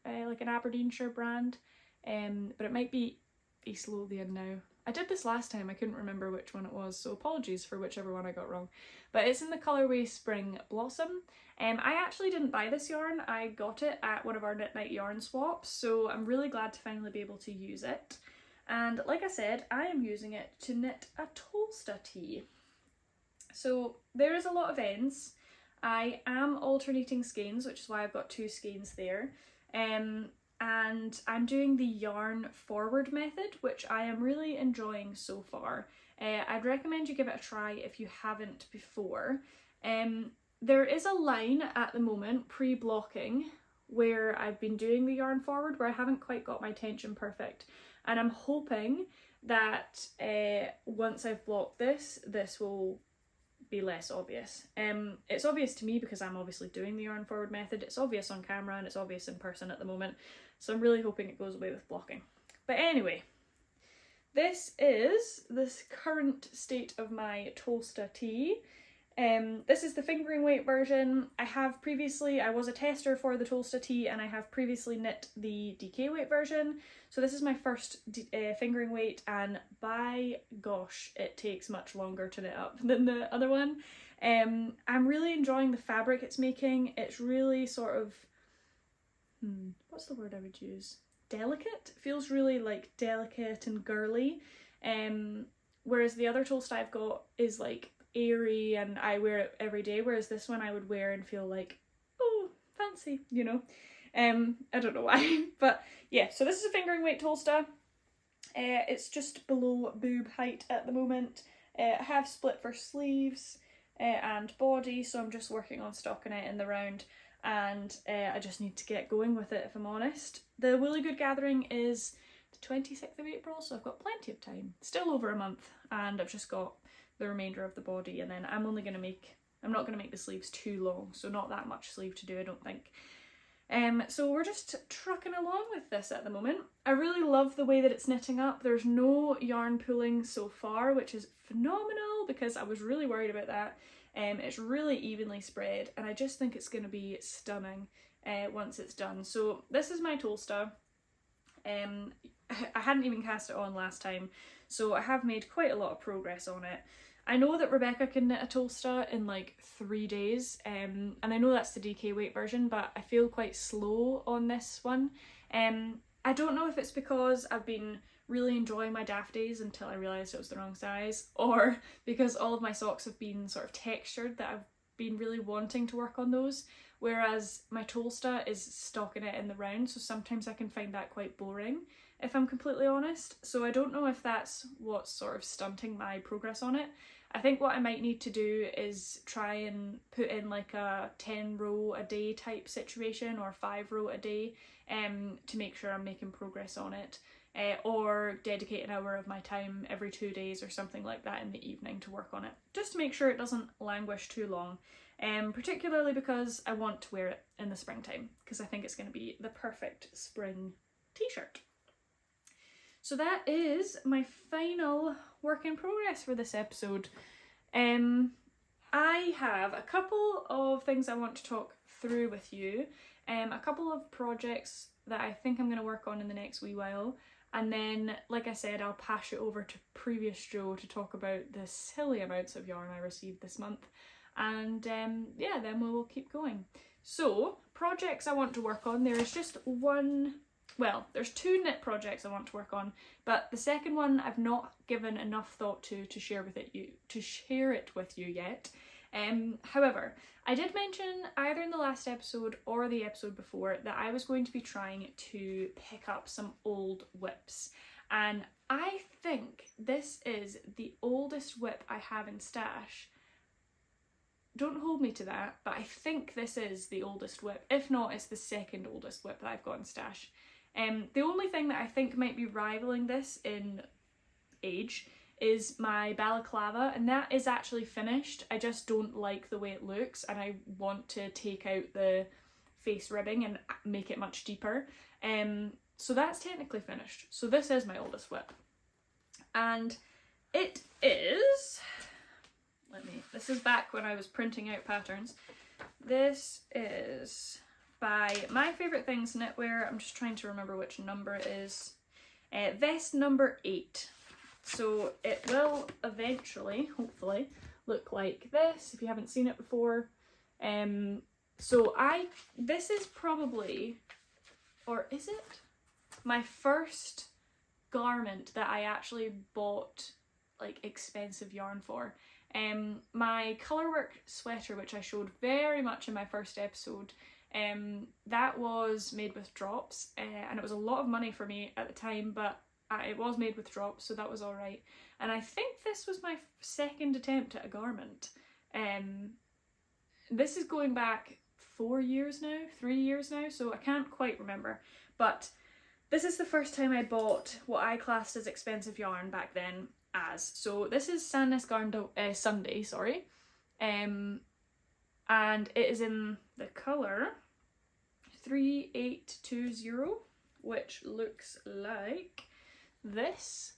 like an Aberdeenshire brand, but it might be East Lothian now. I did this last time, I couldn't remember which one it was, so apologies for whichever one I got wrong. But it's in the colourway Spring Blossom. I actually didn't buy this yarn, I got it at one of our Knit Night yarn swaps, so I'm really glad to finally be able to use it. And like I said, I am using it to knit a Tolsta tee. So there is a lot of ends. I am alternating skeins, which is why I've got 2 skeins there, and I'm doing the yarn forward method, which I am really enjoying so far. I'd recommend you give it a try if you haven't before. There is a line at the moment, pre-blocking, where I've been doing the yarn forward, where I haven't quite got my tension perfect, and I'm hoping that once I've blocked this will be less obvious. It's obvious to me because I'm obviously doing the yarn forward method. It's obvious on camera and it's obvious in person at the moment, so I'm really hoping it goes away with blocking. But anyway, this is this current state of my Tolsta tee. This is the fingering weight version. I was a tester for the Tolsta tee and I have previously knit the DK weight version. So this is my first fingering weight, and by gosh, it takes much longer to knit up than the other one. I'm really enjoying the fabric it's making. It's really sort of, what's the word I would use? Delicate? It feels really like delicate and girly. Whereas the other Tolsta I've got is like airy and I wear it every day, whereas this one I would wear and feel like, oh, fancy, you know. I don't know why, but yeah, so this is a fingering weight Tolsta. It's just below boob height at the moment. I have split for sleeves and body, so I'm just working on stocking it in the round, and I just need to get going with it if I'm honest. The Woolly Good Gathering is the 26th of April, so I've got plenty of time. Still over a month, and I've just got the remainder of the body, and then I'm not going to make the sleeves too long, so not that much sleeve to do, I don't think. So we're just trucking along with this at the moment. I really love the way that it's knitting up. There's no yarn pulling so far, which is phenomenal because I was really worried about that. It's really evenly spread, and I just think it's going to be stunning once it's done. So this is my Tolsta. I hadn't even cast it on last time, so I have made quite a lot of progress on it. I know that Rebecca can knit a Tolsta in like 3 days, and I know that's the DK weight version, but I feel quite slow on this one. I don't know if it's because I've been really enjoying my daft days until I realised it was the wrong size, or because all of my socks have been sort of textured that I've been really wanting to work on those, whereas my Tolsta is stocking it in the round, so sometimes I can find that quite boring, if I'm completely honest. So I don't know if that's what's sort of stunting my progress on it. I think what I might need to do is try and put in like a 10 row a day type situation, or 5 row a day, to make sure I'm making progress on it, or dedicate an hour of my time every 2 days or something like that in the evening to work on it, just to make sure it doesn't languish too long, particularly because I want to wear it in the springtime, because I think it's going to be the perfect spring t-shirt. So that is my final work in progress for this episode. I have a couple of things I want to talk through with you, a couple of projects that I think I'm going to work on in the next wee while, and then, like I said, I'll pass it over to previous Jo to talk about the silly amounts of yarn I received this month, and yeah, then we'll keep going. So, projects I want to work on, there's just one. Well, there's 2 knit projects I want to work on, but the second one I've not given enough thought to share it with you yet. However, I did mention either in the last episode or the episode before that I was going to be trying to pick up some old whips, and I think this is the oldest whip I have in stash. Don't hold me to that, but I think this is the oldest whip. If not, it's the second oldest whip that I've got in stash. The only thing that I think might be rivaling this in age is my balaclava, and that is actually finished. I just don't like the way it looks, and I want to take out the face ribbing and make it much deeper. So that's technically finished. So this is my oldest whip. And it is... This is back when I was printing out patterns. This is by My Favourite Things Knitwear. I'm just trying to remember which number it is. Vest number 8. So it will eventually, hopefully, look like this if you haven't seen it before. This is probably, or is it, my first garment that I actually bought like expensive yarn for. My colourwork sweater, which I showed very much in my first episode, that was made with drops, and it was a lot of money for me at the time, but it was made with drops, so that was alright. And I think this was my second attempt at a garment. This is going back 3 years now, so I can't quite remember, but this is the first time I bought what I classed as expensive yarn back then. So this is Sandnes Garn Sunday, and it is in the colour 3820, which looks like this,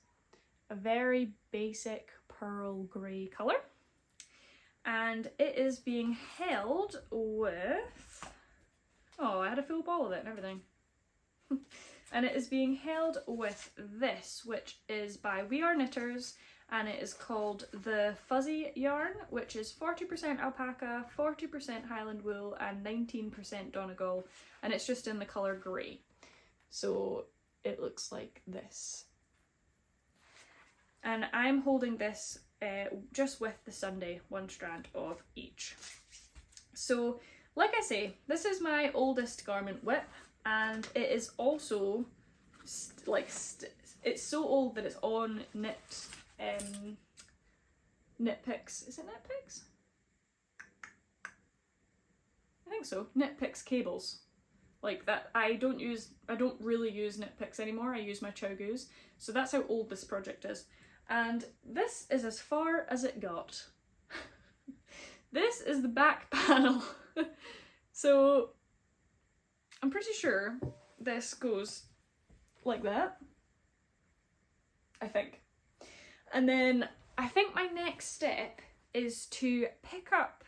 a very basic pearl grey colour, and it is being held with, oh, I had a full ball of it and everything. And it is being held with this, which is by We Are Knitters, and it is called the Fuzzy Yarn, which is 40% alpaca, 40% Highland wool, and 19% Donegal, and it's just in the colour grey. So it looks like this. And I'm holding this just with the Sunday, 1 strand of each. So like I say, this is my oldest garment whip, and it is also it's so old that it's on knit picks. Is it knit picks? I think so. Knit picks cables. Like that. I don't really use knit picks anymore. I use my Chow Goose. So that's how old this project is. And this is as far as it got. This is the back panel. So I'm pretty sure this goes like that. I think. And then I think my next step is to pick up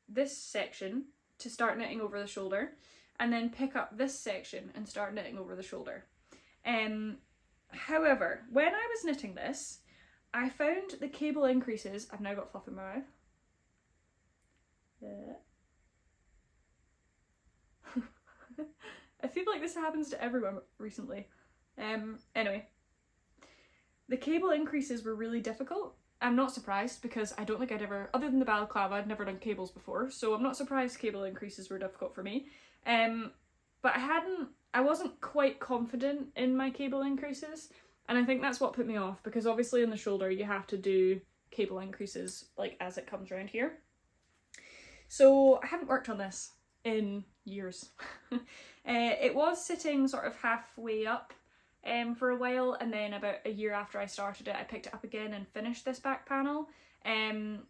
this section to start knitting over the shoulder, and then pick up this section and start knitting over the shoulder. However, when I was knitting this, I found the cable increases. I've now got fluff in my mouth. I feel like this happens to everyone recently. Anyway, the cable increases were really difficult. I'm not surprised because I don't think I'd ever, other than the balaclava, I'd never done cables before, so I'm not surprised cable increases were difficult for me. But I wasn't quite confident in my cable increases, and I think that's what put me off, because obviously in the shoulder you have to do cable increases like as it comes around here. So I haven't worked on this in years. It was sitting sort of halfway up for a while, and then about a year after I started it I picked it up again and finished this back panel,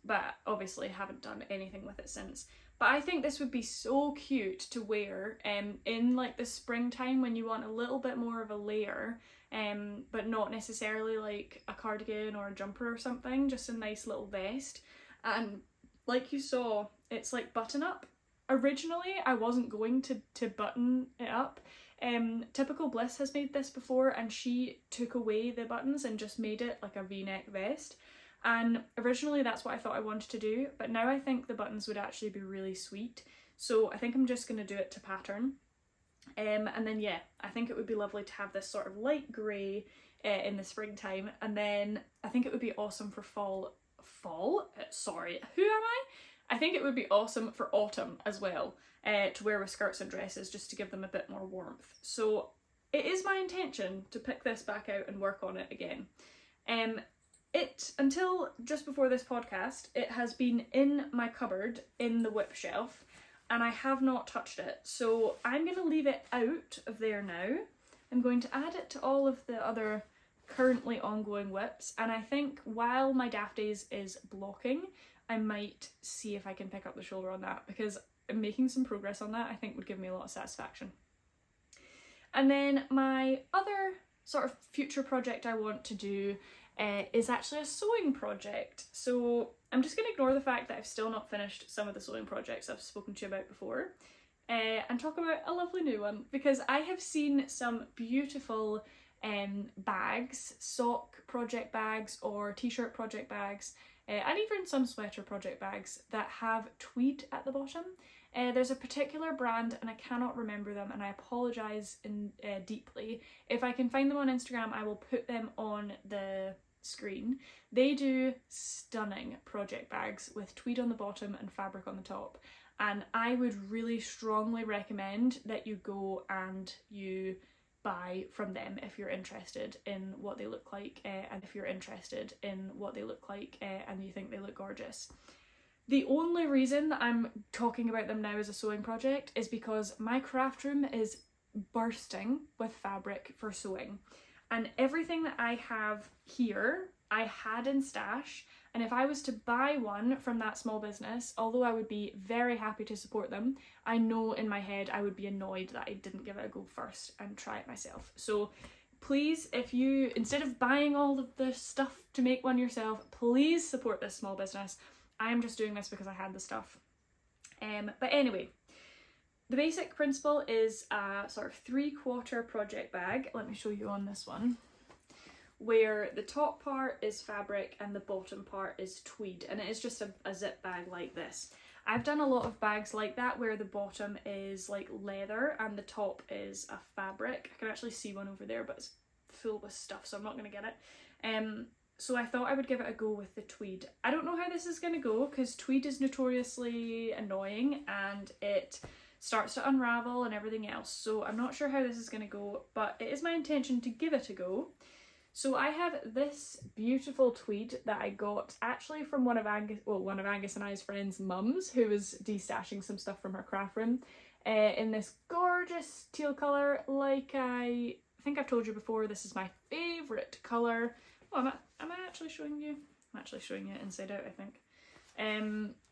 but obviously haven't done anything with it since. But I think this would be so cute to wear in like the springtime when you want a little bit more of a layer, but not necessarily like a cardigan or a jumper or something, just a nice little vest. And like you saw, it's like button up. Originally I wasn't going to button it up. Typical Bliss has made this before, and she took away the buttons and just made it like a v-neck vest, and originally that's what I thought I wanted to do, but now I think the buttons would actually be really sweet, so I think I'm just going to do it to pattern. And then yeah, I think it would be lovely to have this sort of light grey in the springtime, and then I think it would be awesome for sorry, who am I think it would be awesome for autumn as well, to wear with skirts and dresses, just to give them a bit more warmth. So it is my intention to pick this back out and work on it again. Until just before this podcast, it has been in my cupboard in the whip shelf, and I have not touched it. So I'm going to leave it out of there now. I'm going to add it to all of the other currently ongoing whips, and I think while my Daft Days is blocking, I might see if I can pick up the shoulder on that, because making some progress on that I think would give me a lot of satisfaction. And then my other sort of future project I want to do is actually a sewing project. So I'm just going to ignore the fact that I've still not finished some of the sewing projects I've spoken to you about before, and talk about a lovely new one, because I have seen some beautiful bags, sock project bags or t-shirt project bags, and even some sweater project bags that have tweed at the bottom. There's a particular brand and I cannot remember them, and I apologise deeply. If I can find them on Instagram I will put them on the screen. They do stunning project bags with tweed on the bottom and fabric on the top, and I would really strongly recommend that you go and you buy from them if you're interested in what they look like, and if you're interested in what they look like and you think they look gorgeous. The only reason that I'm talking about them now as a sewing project is because my craft room is bursting with fabric for sewing, and everything that I have here I had in stash, and if I was to buy one from that small business, although I would be very happy to support them, I know in my head I would be annoyed that I didn't give it a go first and try it myself. So please, if you, instead of buying all of the stuff to make one yourself, please support this small business. I am just doing this because I had the stuff. But anyway, the basic principle is a sort of 3/4 project bag. Let me show you on this one, where the top part is fabric and the bottom part is tweed, and it is just a zip bag like this. I've done a lot of bags like that where the bottom is like leather and the top is a fabric. I can actually see one over there, but it's full with stuff, so I'm not going to get it. So I thought I would give it a go with the tweed. I don't know how this is going to go because tweed is notoriously annoying and it starts to unravel and everything else. So I'm not sure how this is going to go, but it is my intention to give it a go. So I have this beautiful tweed that I got actually from one of Angus and I's friends' mums, who was destashing some stuff from her craft room, in this gorgeous teal colour. Like I think I've told you before, this is my favourite colour. Oh, am I actually showing you? I'm actually showing you inside out, I think.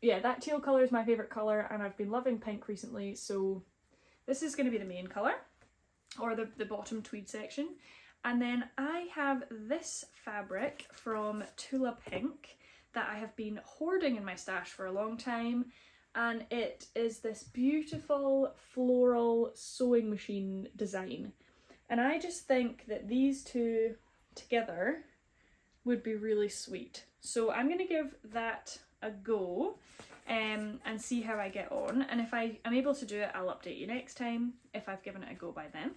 Yeah, that teal colour is my favourite colour, and I've been loving pink recently, so this is going to be the main colour, or the bottom tweed section. And then I have this fabric from Tula Pink that I have been hoarding in my stash for a long time, and it is this beautiful floral sewing machine design. And I just think that these two together would be really sweet. So I'm going to give that a go and see how I get on. And if I am able to do it, I'll update you next time if I've given it a go by then.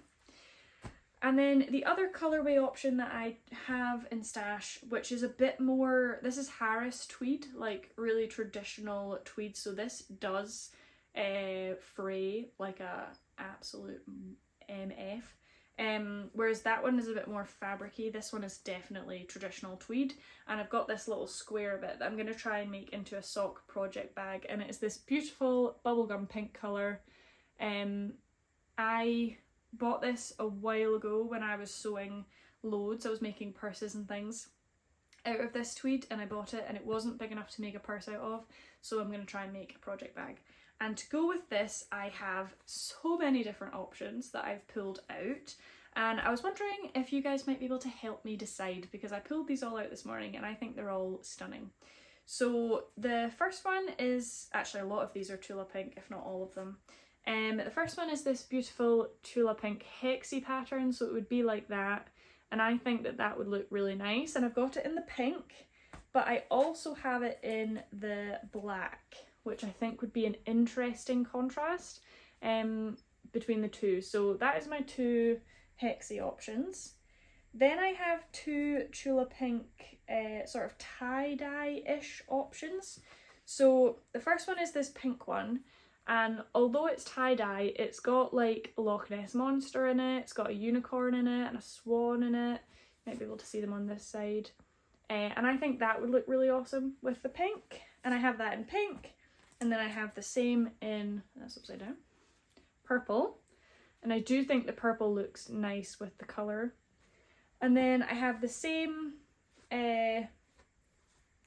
And then the other colourway option that I have in stash, which is a bit more, this is Harris tweed, like really traditional tweed. So this does fray like a absolute MF. Whereas that one is a bit more fabricy. This one is definitely traditional tweed, and I've got this little square of it that I'm going to try and make into a sock project bag, and it is this beautiful bubblegum pink colour. I bought this a while ago when I was sewing loads. I was making purses and things out of this tweed, and I bought it and it wasn't big enough to make a purse out of, so I'm going to try and make a project bag. And to go with this, I have so many different options that I've pulled out, and I was wondering if you guys might be able to help me decide, because I pulled these all out this morning and I think they're all stunning. So the first one is, actually a lot of these are Tula Pink, if not all of them. The first one is this beautiful Tula Pink hexy pattern, so it would be like that, and I think that that would look really nice, and I've got it in the pink, but I also have it in the black, which I think would be an interesting contrast between the two. So that is my two hexy options. Then I have two Tula Pink sort of tie-dye-ish options. So the first one is this pink one, and although it's tie-dye, it's got like a Loch Ness Monster in it, it's got a unicorn in it and a swan in it. You might be able to see them on this side. And I think that would look really awesome with the pink, and I have that in pink. And then I have the same in, that's upside down, purple. And I do think the purple looks nice with the colour. And then I have the same, is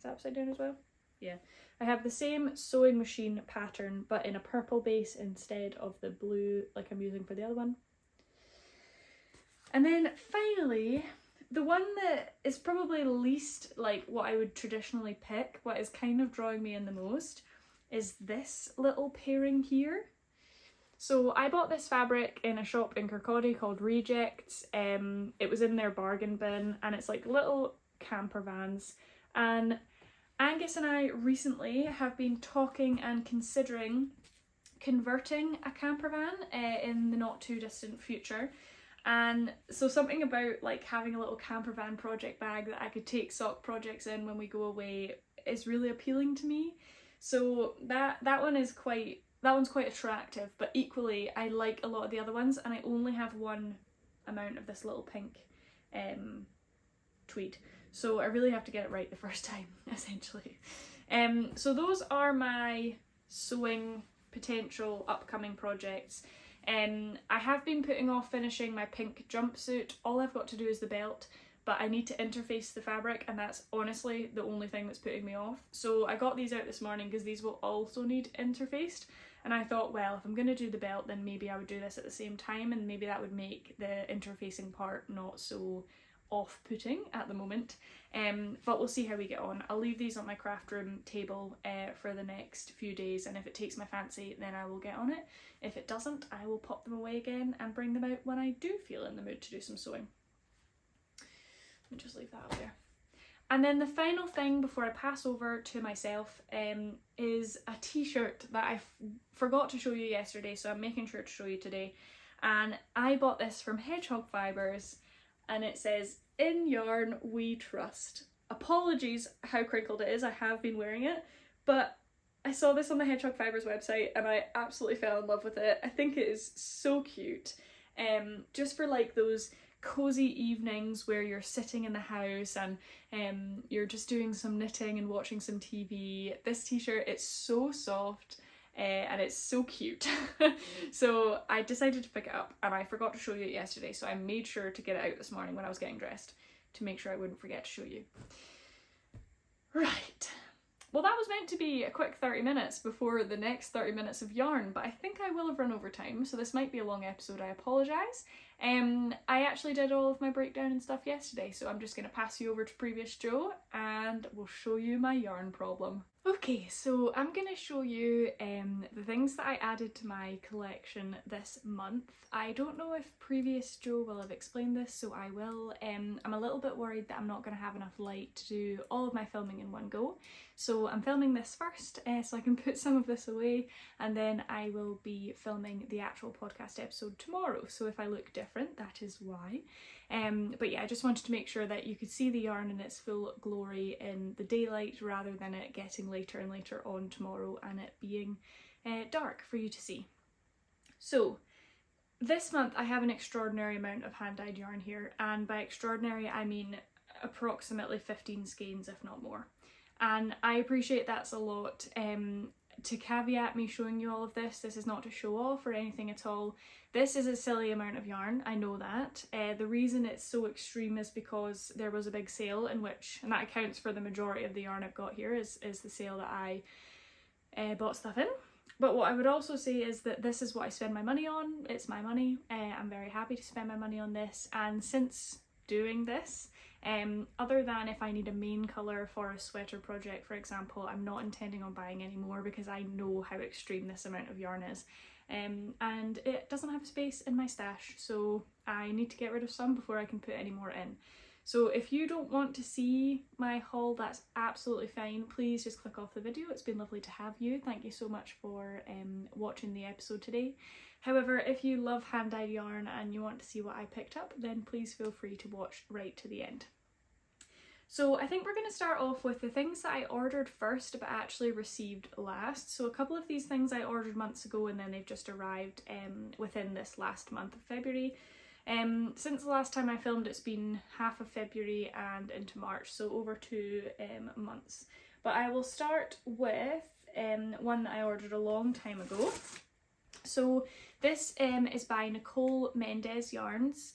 that upside down as well? Yeah. I have the same sewing machine pattern, but in a purple base instead of the blue like I'm using for the other one. And then finally, the one that is probably least like what I would traditionally pick, but is kind of drawing me in the most, is this little pairing here. So I bought this fabric in a shop in Kirkcaldy called Rejects. It was in their bargain bin, and it's like little camper vans. And Angus and I recently have been talking and considering converting a camper van in the not too distant future. And so something about like having a little camper van project bag that I could take sock projects in when we go away is really appealing to me. So that one's quite attractive, but equally I like a lot of the other ones, and I only have one amount of this little pink tweed. So I really have to get it right the first time, essentially. So those are my sewing potential upcoming projects. I have been putting off finishing my pink jumpsuit. All I've got to do is the belt, but I need to interface the fabric, and that's honestly the only thing that's putting me off. So I got these out this morning because these will also need interfaced, and I thought, well, if I'm going to do the belt, then maybe I would do this at the same time, and maybe that would make the interfacing part not so off-putting at the moment. But we'll see how we get on. I'll leave these on my craft room table for the next few days, and if it takes my fancy, then I will get on it. If it doesn't, I will pop them away again and bring them out when I do feel in the mood to do some sewing. Let me just leave that up there. And then the final thing before I pass over to myself is a t-shirt that I forgot to show you yesterday, so I'm making sure to show you today. And I bought this from Hedgehog Fibres, and it says, "In yarn we trust." apologies how crinkled it is, I have been wearing it, but I saw this on the Hedgehog Fibers website and I absolutely fell in love with it. I think it is so cute, just for like those cozy evenings where you're sitting in the house and you're just doing some knitting and watching some TV. This t-shirt, it's so soft and it's so cute. So I decided to pick it up and I forgot to show you it yesterday, so I made sure to get it out this morning when I was getting dressed to make sure I wouldn't forget to show you. Right. Well, that was meant to be a quick 30 minutes before the next 30 minutes of yarn, but I think I will have run over time, so this might be a long episode, I apologise. I actually did all of my breakdown and stuff yesterday, so I'm just going to pass you over to Previous Jo and we'll show you my yarn problem. Okay, so I'm going to show you the things that I added to my collection this month. I don't know if Previous Jo will have explained this, so I will. I'm a little bit worried that I'm not going to have enough light to do all of my filming in one go. So I'm filming this first so I can put some of this away, and then I will be filming the actual podcast episode tomorrow. So if I look different, that is why. But yeah, I just wanted to make sure that you could see the yarn in its full glory in the daylight rather than it getting later and later on tomorrow and it being dark for you to see. So this month I have an extraordinary amount of hand-dyed yarn here, and by extraordinary I mean approximately 15 skeins if not more. And I appreciate that's a lot. To caveat me showing you all of this, this is not to show off or anything at all. This is a silly amount of yarn, I know that. The reason it's so extreme is because there was a big sale in which, and that accounts for the majority of the yarn I've got here, is the sale that I bought stuff in. But what I would also say is that this is what I spend my money on. It's my money. I'm very happy to spend my money on this, and since doing this, other than if I need a main colour for a sweater project, for example, I'm not intending on buying any more because I know how extreme this amount of yarn is. And it doesn't have space in my stash, so I need to get rid of some before I can put any more in. So if you don't want to see my haul, that's absolutely fine. Please just click off the video. It's been lovely to have you. Thank you so much for watching the episode today. However, if you love hand-dyed yarn and you want to see what I picked up, then please feel free to watch right to the end. So I think we're going to start off with the things that I ordered first but actually received last. So a couple of these things I ordered months ago and then they've just arrived within this last month of February. Since the last time I filmed, it's been half of February and into March, so over 2 months. But I will start with one that I ordered a long time ago. So this is by Nicole Mendez Yarns.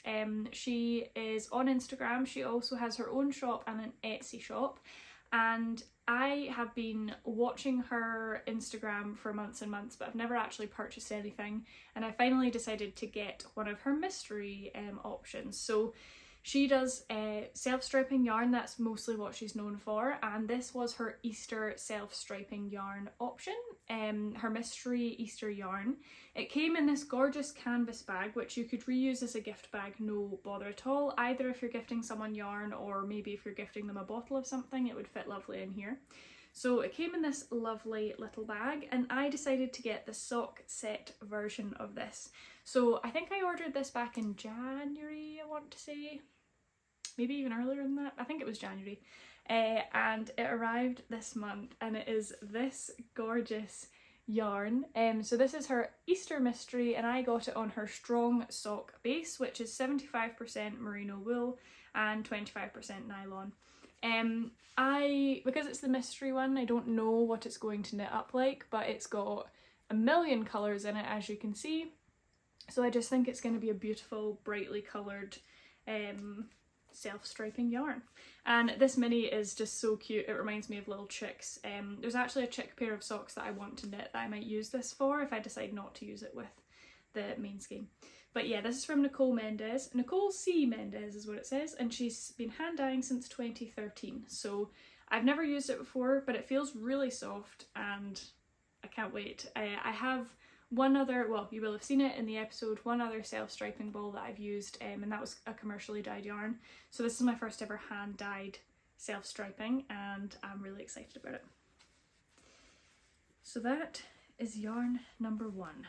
She is on Instagram. She also has her own shop and an Etsy shop, and I have been watching her Instagram for months and months, but I've never actually purchased anything, and I finally decided to get one of her mystery options. So she does self-striping yarn, that's mostly what she's known for, and this was her Easter self-striping yarn option, her mystery Easter yarn. It came in this gorgeous canvas bag, which you could reuse as a gift bag, no bother at all, either if you're gifting someone yarn or maybe if you're gifting them a bottle of something, it would fit lovely in here. So it came in this lovely little bag, and I decided to get the sock set version of this. So I think I ordered this back in January, I want to say. Maybe even earlier than that. I think it was January. And it arrived this month, and it is this gorgeous yarn. So this is her Easter Mystery, and I got it on her Strong Sock base, which is 75% merino wool and 25% nylon. Because it's the mystery one, I don't know what it's going to knit up like, but it's got a million colours in it, as you can see. So I just think it's going to be a beautiful, brightly coloured self-striping yarn. And this mini is just so cute. It reminds me of little chicks. There's actually a chick pair of socks that I want to knit that I might use this for if I decide not to use it with the main skein. But yeah, this is from Nicole Mendez. Nicole C. Mendez is what it says, and she's been hand dyeing since 2013. So I've never used it before, but it feels really soft and I can't wait. I have one other, well, you will have seen it in the episode, one other self-striping ball that I've used, and that was a commercially dyed yarn. So this is my first ever hand-dyed self-striping, and I'm really excited about it. So that is yarn number 1.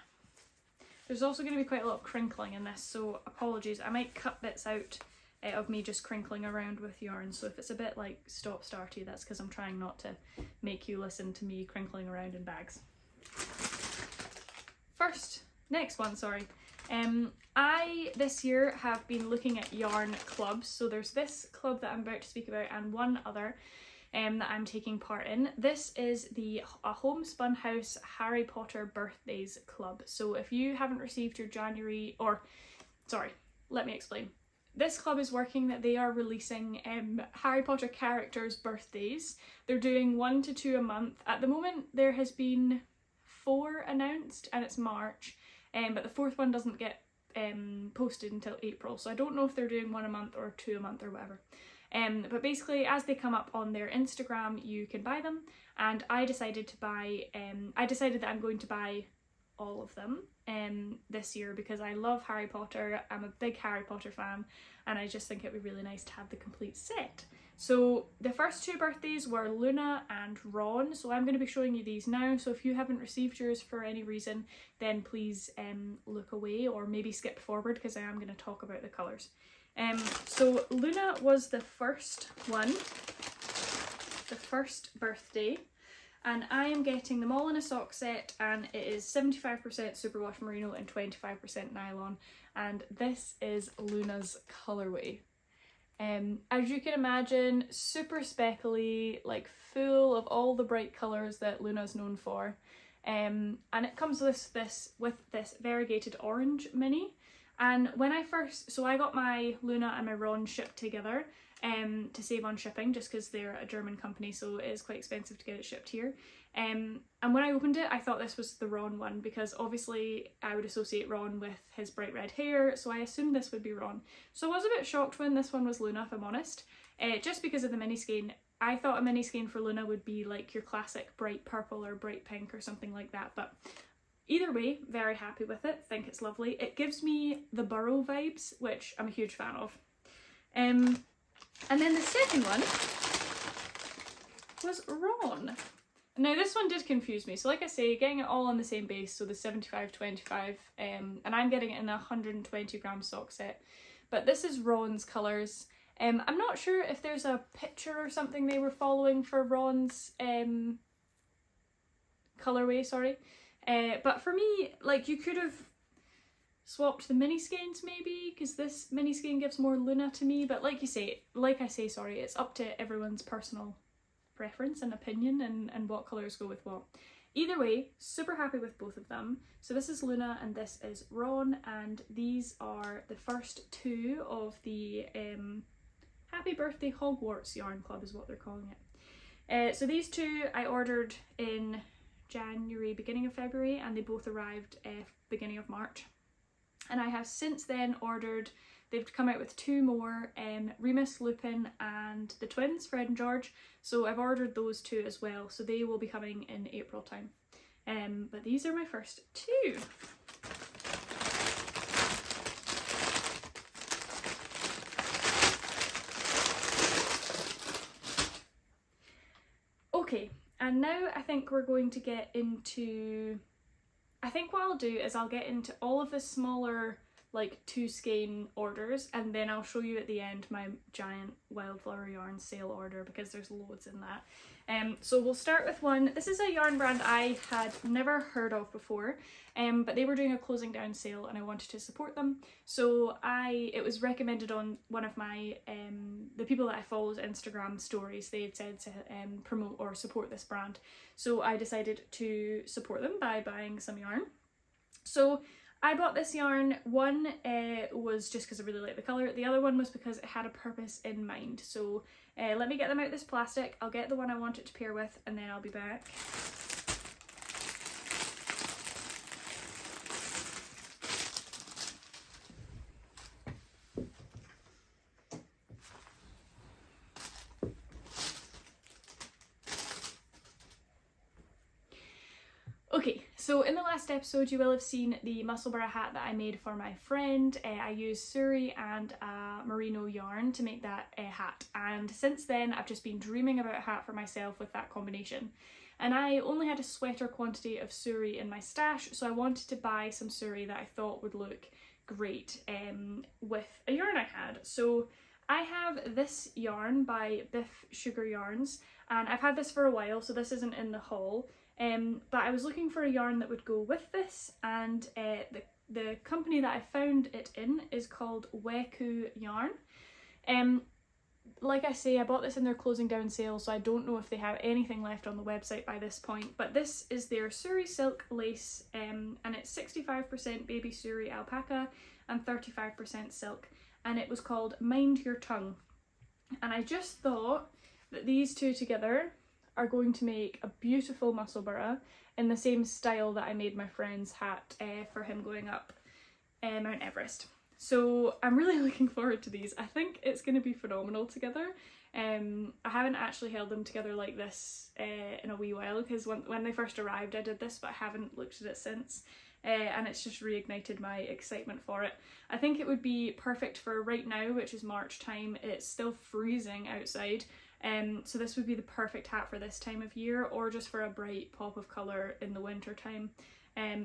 There's also going to be quite a lot of crinkling in this, so apologies. I might cut bits out of me just crinkling around with yarn. So if it's a bit like stop-starty, that's because I'm trying not to make you listen to me crinkling around in bags. Next one, sorry. I this year have been looking at yarn clubs. So there's this club that I'm about to speak about and one other that I'm taking part in. This is a Homespun House Harry Potter Birthdays Club. So if you haven't received your let me explain. This club is working that they are releasing Harry Potter characters' birthdays. They're doing 1 to 2 a month. At the moment there has been 4 announced and it's March, but the 4th one doesn't get posted until April, so I don't know if they're doing 1 a month or 2 a month or whatever. But basically as they come up on their Instagram you can buy them, and I decided that I'm going to buy all of them this year because I love Harry Potter. I'm a big Harry Potter fan and I just think it would be really nice to have the complete set. So the first 2 birthdays were Luna and Ron, so I'm going to be showing you these now. So if you haven't received yours for any reason, then please look away or maybe skip forward because I am going to talk about the colours. So Luna was the first one, the first birthday, and I am getting them all in a sock set, and it is 75% superwash merino and 25% nylon, and this is Luna's colourway. As you can imagine, super speckly, like full of all the bright colours that Luna's known for, and it comes with this variegated orange mini. And when I got my Luna and my Ron shipped together to save on shipping, just because they're a German company, so it is quite expensive to get it shipped here. And when I opened it, I thought this was the Ron one because obviously I would associate Ron with his bright red hair, so I assumed this would be Ron. So I was a bit shocked when this one was Luna, if I'm honest, just because of the mini skein. I thought a mini skein for Luna would be like your classic bright purple or bright pink or something like that, but either way, very happy with it, think it's lovely. It gives me the Burrow vibes, which I'm a huge fan of. And then the second one was Ron. Now this one did confuse me, so like I say, getting it all on the same base, so the 75-25, and I'm getting it in a 120 gram sock set. But this is Ron's colours. I'm not sure if there's a picture or something they were following for Ron's colourway, sorry. But for me, like, you could have swapped the mini skeins maybe, because this mini skein gives more Luna to me, but like I say, it's up to everyone's personal preference and opinion and what colours go with what. Either way, super happy with both of them. So this is Luna and this is Ron, and these are the first 2 of the Happy Birthday Hogwarts Yarn Club is what they're calling it. So these 2 I ordered in January, beginning of February, and they both arrived beginning of March. And I have since then ordered, they've come out with 2 more, Remus Lupin and the twins, Fred and George, so I've ordered those 2 as well, so they will be coming in April time. But these are my first 2. Okay, and now I think we're going to get into, I think what I'll do is I'll get into all of the smaller like 2 skein orders, and then I'll show you at the end my giant Wildflower Yarn sale order because there's loads in that. So we'll start with one. This is a yarn brand I had never heard of before, but they were doing a closing down sale and I wanted to support them. So it was recommended on one of my, the people that I followed Instagram stories, they had said to promote or support this brand. So I decided to support them by buying some yarn. So I bought this yarn. One was just because I really like the colour, the other one was because it had a purpose in mind. So let me get them out of this plastic, I'll get the one I want it to pair with, and then I'll be back. Okay, so in the last episode you will have seen the Musselburgh hat that I made for my friend. I used Suri and merino yarn to make that hat, and since then I've just been dreaming about a hat for myself with that combination. And I only had a sweater quantity of Suri in my stash, so I wanted to buy some Suri that I thought would look great with a yarn I had. So I have this yarn by Biff Sugar Yarns, and I've had this for a while, so this isn't in the haul, but I was looking for a yarn that would go with this, and the company that I found it in is called Weku Yarn. Like I say, I bought this in their closing down sale, so I don't know if they have anything left on the website by this point, but this is their Suri silk lace, and it's 65% baby Suri alpaca and 35% silk, and it was called Mind Your Tongue. And I just thought that these two together are going to make a beautiful musselburgh in the same style that I made my friend's hat for him going up Mount Everest. So I'm really looking forward to these. I think it's going to be phenomenal together. I haven't actually held them together like this in a wee while, because when they first arrived I did this, but I haven't looked at it since, and it's just reignited my excitement for it. I think it would be perfect for right now, which is March time. It's still freezing outside, so this would be the perfect hat for this time of year, or just for a bright pop of colour in the winter time.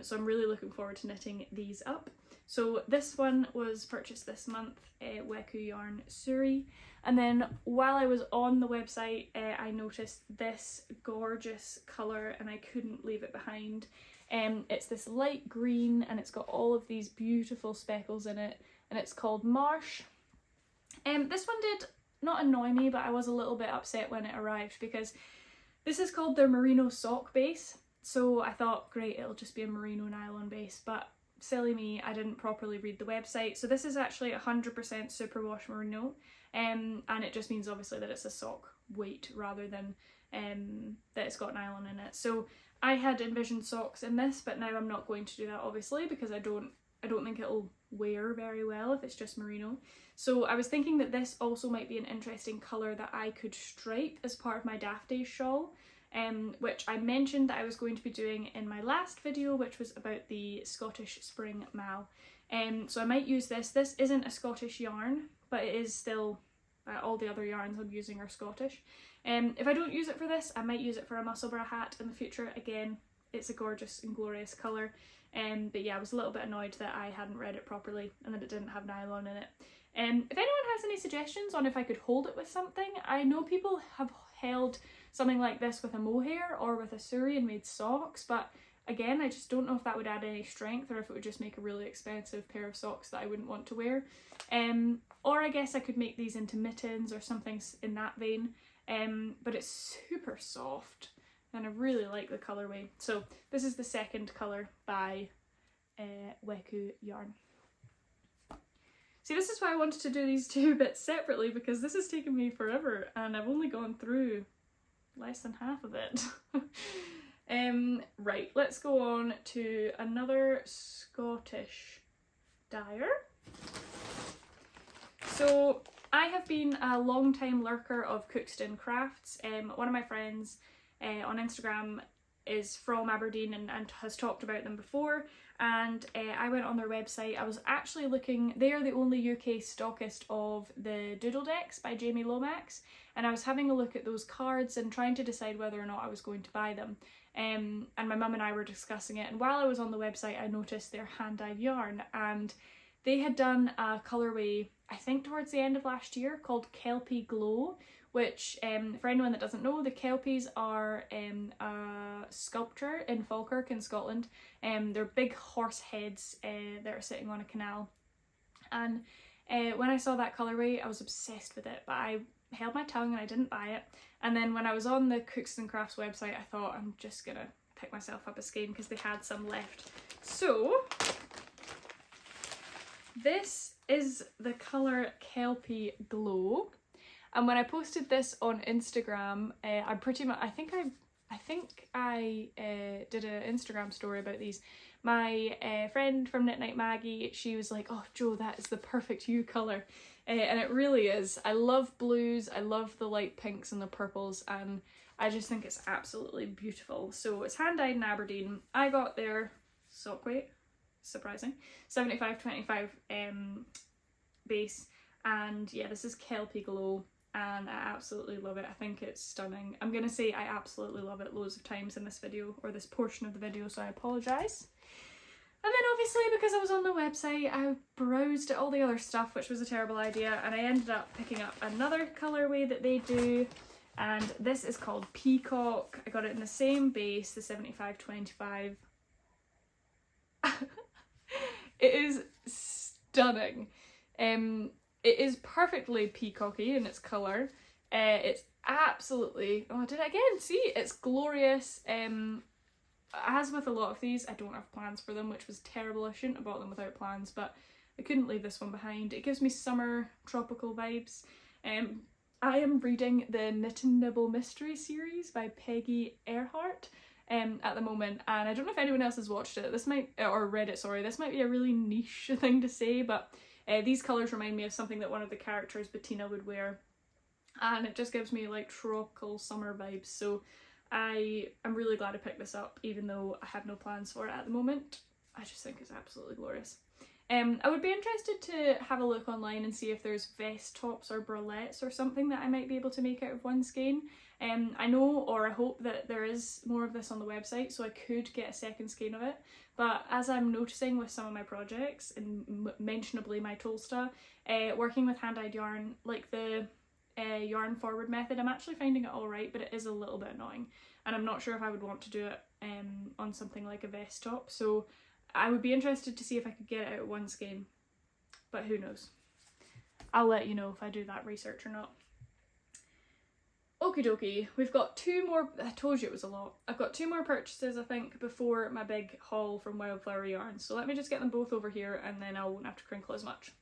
So I'm really looking forward to knitting these up. So this one was purchased this month, Weku Yarn Suri. And then while I was on the website, I noticed this gorgeous colour and I couldn't leave it behind. It's this light green and it's got all of these beautiful speckles in it, and it's called Marsh. This one did not annoy me, but I was a little bit upset when it arrived, because this is called their merino sock base. So I thought, great, it'll just be a merino nylon base, but silly me, I didn't properly read the website. So this is actually 100% superwash merino, and it just means obviously that it's a sock weight rather than that it's got nylon in it. So I had envisioned socks in this, but now I'm not going to do that obviously, because I don't think it'll wear very well if it's just merino. So I was thinking that this also might be an interesting colour that I could stripe as part of my Daft Days shawl, which I mentioned that I was going to be doing in my last video, which was about the Scottish Spring Mal. So I might use this. This isn't a Scottish yarn, but it is still, all the other yarns I'm using are Scottish. If I don't use it for this, I might use it for a musselburgh hat in the future. Again, it's a gorgeous and glorious colour. But yeah, I was a little bit annoyed that I hadn't read it properly and that it didn't have nylon in it. If anyone has any suggestions on if I could hold it with something, I know people have held something like this with a mohair or with a suri and made socks, but again, I just don't know if that would add any strength or if it would just make a really expensive pair of socks that I wouldn't want to wear. Or I guess I could make these into mittens or something in that vein, but it's super soft and I really like the colourway. So this is the second colour by Weku Yarn. See, this is why I wanted to do these two bits separately, because this has taken me forever and I've only gone through less than half of it. Right, let's go on to another Scottish dyer. So I have been a long time lurker of Cookston Crafts. One of my friends on Instagram is from Aberdeen and has talked about them before, and I went on their website. I was actually looking, they are the only UK stockist of the Doodle Decks by Jamie Lomax, and I was having a look at those cards and trying to decide whether or not I was going to buy them. And my mum and I were discussing it, and while I was on the website I noticed their hand-dyed yarn, and they had done a colourway, I think towards the end of last year, called Kelpie Glow, which, for anyone that doesn't know, the Kelpies are a sculpture in Falkirk in Scotland. They're big horse heads that are sitting on a canal. And when I saw that colourway, I was obsessed with it, but I held my tongue and I didn't buy it. And then when I was on the Cookston Crafts website, I thought I'm just gonna pick myself up a skein because they had some left. So this is the colour Kelpie Glow. And when I posted this on Instagram, I think I did an Instagram story about these. My friend from Knit Night Maggie, she was like, "Oh, Jo, that is the perfect you colour," and it really is. I love blues, I love the light pinks and the purples, and I just think it's absolutely beautiful. So it's hand-dyed in Aberdeen. I got their sock weight, surprising, 75/25 base, and yeah, this is Kelpie Glow. And I absolutely love it. I think it's stunning. I'm gonna say I absolutely love it loads of times in this video, or this portion of the video, so I apologise. And then obviously, because I was on the website, I browsed at all the other stuff, which was a terrible idea, and I ended up picking up another colourway that they do, and this is called Peacock. I got it in the same base, the 75-25. It is stunning. It is perfectly peacocky in its colour. It's absolutely, oh, I did it again, see, it's glorious. As with a lot of these, I don't have plans for them, which was terrible. I shouldn't have bought them without plans, but I couldn't leave this one behind. It gives me summer tropical vibes. I am reading the Knit and Nibble Mystery series by Peggy Earhart at the moment, and I don't know if anyone else has watched it. This might, or read it, sorry. This might be a really niche thing to say, but these colours remind me of something that one of the characters, Bettina, would wear, and it just gives me like tropical summer vibes. So I'm really glad I picked this up, even though I have no plans for it at the moment. I just think it's absolutely glorious. I would be interested to have a look online and see if there's vest tops or bralettes or something that I might be able to make out of one skein. I know, or I hope, that there is more of this on the website, so I could get a second skein of it. But as I'm noticing with some of my projects, and mentionably my Tolsta, working with hand-dyed yarn, like the yarn forward method, I'm actually finding it alright, but it is a little bit annoying, and I'm not sure if I would want to do it on something like a vest top. So I would be interested to see if I could get it out one skein, but who knows. I'll let you know if I do that research or not. Okie dokie, we've got two more. I told you it was a lot. I've got two more purchases, I think, before my big haul from Wildflower Yarns, so let me just get them both over here and then I won't have to crinkle as much.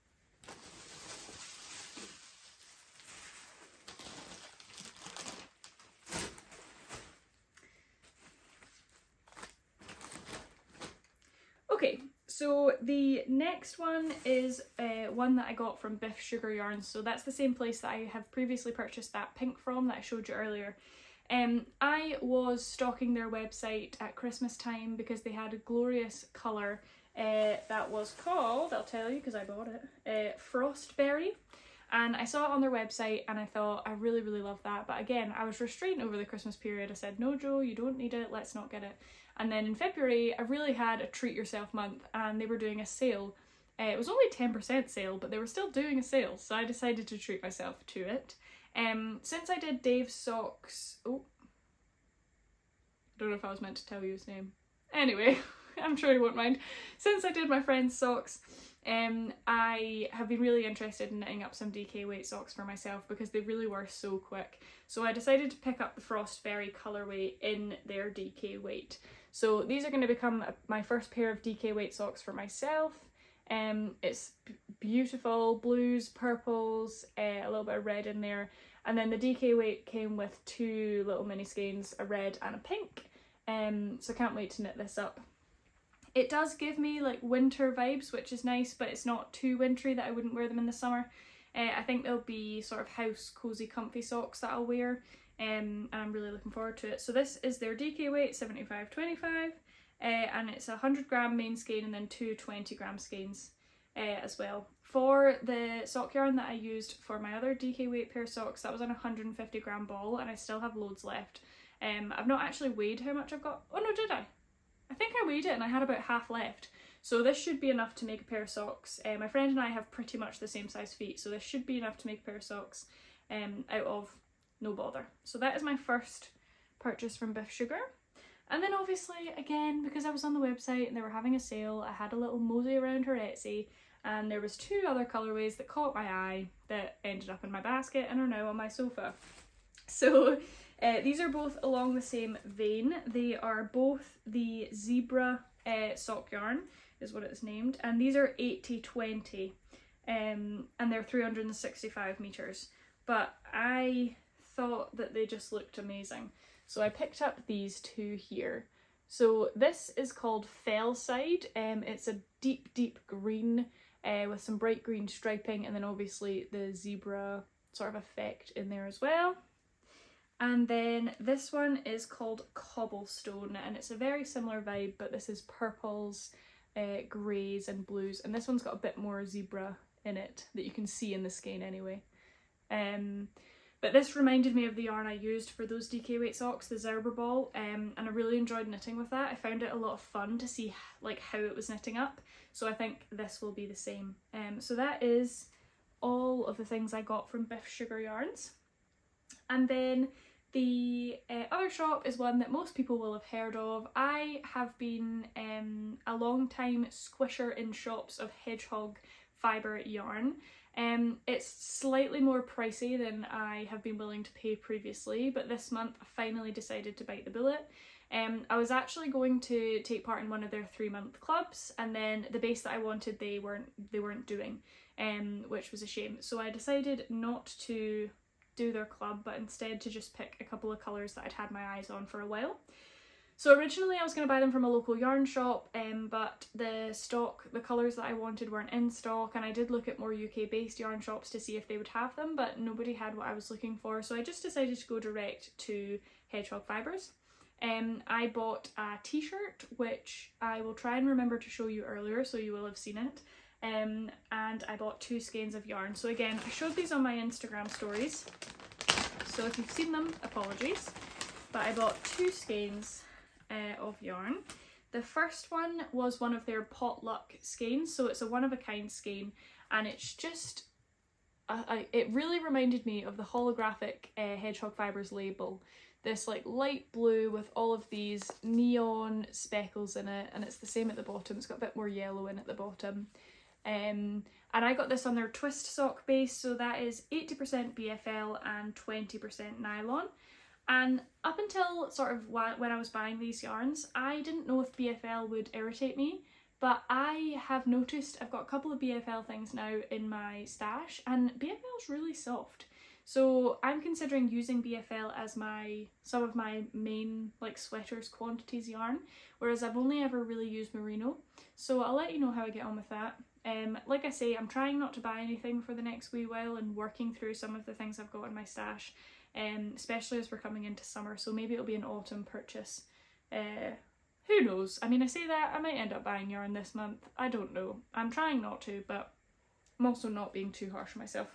Okay, so the next one is one that I got from Biff Sugar Yarns. So that's the same place that I have previously purchased that pink from that I showed you earlier. I was stalking their website at Christmas time because they had a glorious colour that was called, I'll tell you because I bought it, Frostberry. And I saw it on their website and I thought, I really, really love that. But again, I was restrained over the Christmas period. I said, no, Jo, you don't need it. Let's not get it. And then in February, I really had a treat yourself month and they were doing a sale. It was only 10% sale, but they were still doing a sale. So I decided to treat myself to it. Since I did Dave's socks, oh, don't know if I was meant to tell you his name. Anyway, I'm sure he won't mind. Since I did my friend's socks, I have been really interested in knitting up some DK weight socks for myself because they really were so quick. So I decided to pick up the Frostberry colourway in their DK weight. So these are going to become my first pair of DK weight socks for myself. It's beautiful, blues, purples, a little bit of red in there. And then the DK weight came with two little mini skeins, a red and a pink. So I can't wait to knit this up. It does give me like winter vibes, which is nice, but it's not too wintry that I wouldn't wear them in the summer. I think they'll be sort of house cozy comfy socks that I'll wear, and I'm really looking forward to it. So this is their DK weight, 75-25, and it's a 100g main skein and then two 20g skeins as well. For the sock yarn that I used for my other DK weight pair of socks, that was on a 150g ball and I still have loads left. I've not actually weighed how much I've got. Oh no, did I? I think I weighed it and I had about half left. So this should be enough to make a pair of socks. My friend and I have pretty much the same size feet, so this should be enough to make a pair of socks out of no bother. So that is my first purchase from Biff Sugar. And then obviously, again, because I was on the website and they were having a sale, I had a little mosey around her Etsy and there was two other colourways that caught my eye that ended up in my basket and are now on my sofa. So these are both along the same vein. They are both the zebra sock yarn is what it's named, and these are 80-20 and they're 365 meters, but I thought that they just looked amazing, so I picked up these two here. So this is called Fellside. It's a deep green with some bright green striping and then obviously the zebra sort of effect in there as well. And then this one is called Cobblestone and it's a very similar vibe, but this is purples, greys and blues, and this one's got a bit more zebra in it that you can see in the skein anyway. But this reminded me of the yarn I used for those DK weight socks, the Zerber ball, and I really enjoyed knitting with that. I found it a lot of fun to see like how it was knitting up, so I think this will be the same. So that is all of the things I got from Biff Sugar Yarns. And then the other shop is one that most people will have heard of. I have been a long time squisher in shops of hedgehog fibre yarn. It's slightly more pricey than I have been willing to pay previously, but this month I finally decided to bite the bullet. I was actually going to take part in one of their 3-month clubs, and then the base that I wanted they weren't doing, which was a shame. So I decided not to do their club, but instead to just pick a couple of colours that I'd had my eyes on for a while. So originally I was going to buy them from a local yarn shop, but the colours that I wanted weren't in stock, and I did look at more UK based yarn shops to see if they would have them, but nobody had what I was looking for, so I just decided to go direct to Hedgehog Fibres. I bought a t-shirt, which I will try and remember to show you earlier, so you will have seen it, and I bought 2 skeins of yarn. So again, I showed these on my Instagram stories, so if you've seen them, apologies, but I bought 2 skeins of yarn. The first one was one of their potluck skeins, so it's a one-of-a-kind skein, and it's just it really reminded me of the holographic Hedgehog Fibres label, this like light blue with all of these neon speckles in it, and it's the same at the bottom. It's got a bit more yellow in at the bottom, and I got this on their twist sock base, so that is 80% BFL and 20% nylon. And up until sort of when I was buying these yarns, I didn't know if BFL would irritate me, but I have noticed I've got a couple of BFL things now in my stash, and BFL is really soft. So I'm considering using BFL as some of my main like sweaters quantities yarn, whereas I've only ever really used merino. So I'll let you know how I get on with that. Like I say, I'm trying not to buy anything for the next wee while and working through some of the things I've got in my stash. Especially as we're coming into summer, so maybe it'll be an autumn purchase. Who knows? I mean, I say that, I might end up buying yarn this month. I don't know. I'm trying not to, but I'm also not being too harsh on myself.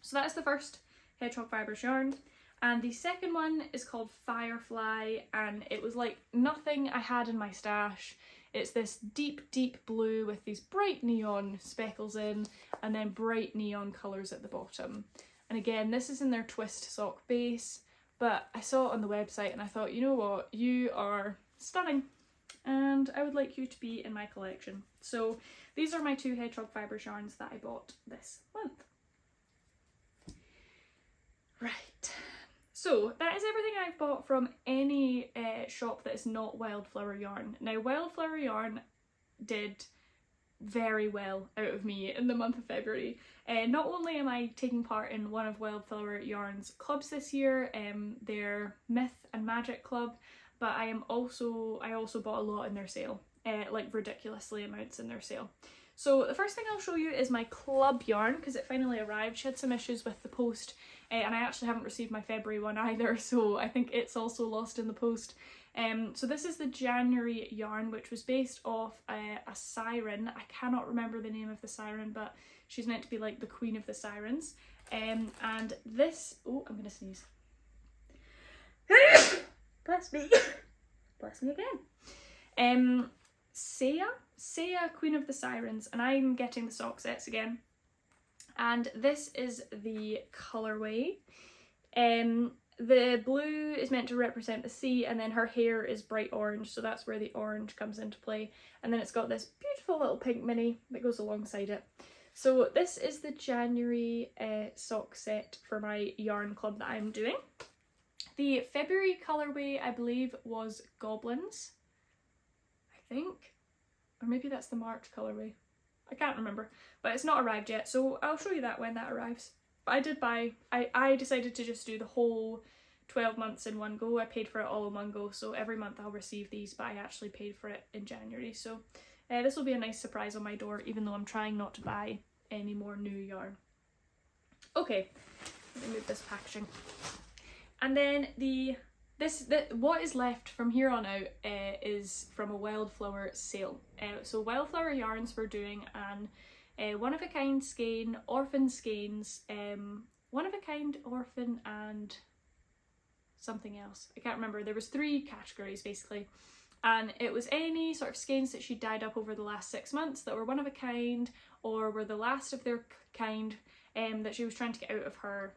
So that's the first Hedgehog Fibres yarn. And the second one is called Firefly, and it was like nothing I had in my stash. It's this deep, deep blue with these bright neon speckles in, and then bright neon colours at the bottom. And again, this is in their twist sock base, but I saw it on the website and I thought, you know what, you are stunning and I would like you to be in my collection. So these are my 2 Hedgehog Fibres yarns that I bought this month. Right, so that is everything I've bought from any shop that is not Wildflower Yarn. Now Wildflower Yarn did very well out of me in the month of February. Not only am I taking part in one of Wildflower Yarn's clubs this year, their Myth and Magic club, but I also bought a lot in their sale, like ridiculously amounts in their sale. So the first thing I'll show you is my club yarn, because it finally arrived. She had some issues with the post, and I actually haven't received my February one either, so I think it's also lost in the post. So this is the January yarn, which was based off a siren. I cannot remember the name of the siren, but she's meant to be like the queen of the sirens. And this, oh, I'm gonna sneeze. Bless me. Bless me again. Saya, queen of the sirens, and I'm getting the sock sets again. And this is the colourway. The blue is meant to represent the sea, and then her hair is bright orange, so that's where the orange comes into play. And then it's got this beautiful little pink mini that goes alongside it. So this is the January sock set for my yarn club that I'm doing. The February colourway, I believe, was Goblins, I think. Or maybe that's the March colourway. I can't remember, but it's not arrived yet, so I'll show you that when that arrives. But I did buy, I decided to just do the whole 12 months in one go. I paid for it all in one go, so every month I'll receive these, but I actually paid for it in January. So this will be a nice surprise on my door, even though I'm trying not to buy any more new yarn. Okay, let me move this packaging. And then what is left from here on out is from a Wildflower sale. So Wildflower Yarns were doing an one-of-a-kind skein, orphan skeins, one of a kind, orphan, and something else. I can't remember. There was 3 categories basically. And it was any sort of skeins that she dyed up over the last 6 months that were one of a kind or were the last of their kind that she was trying to get out of her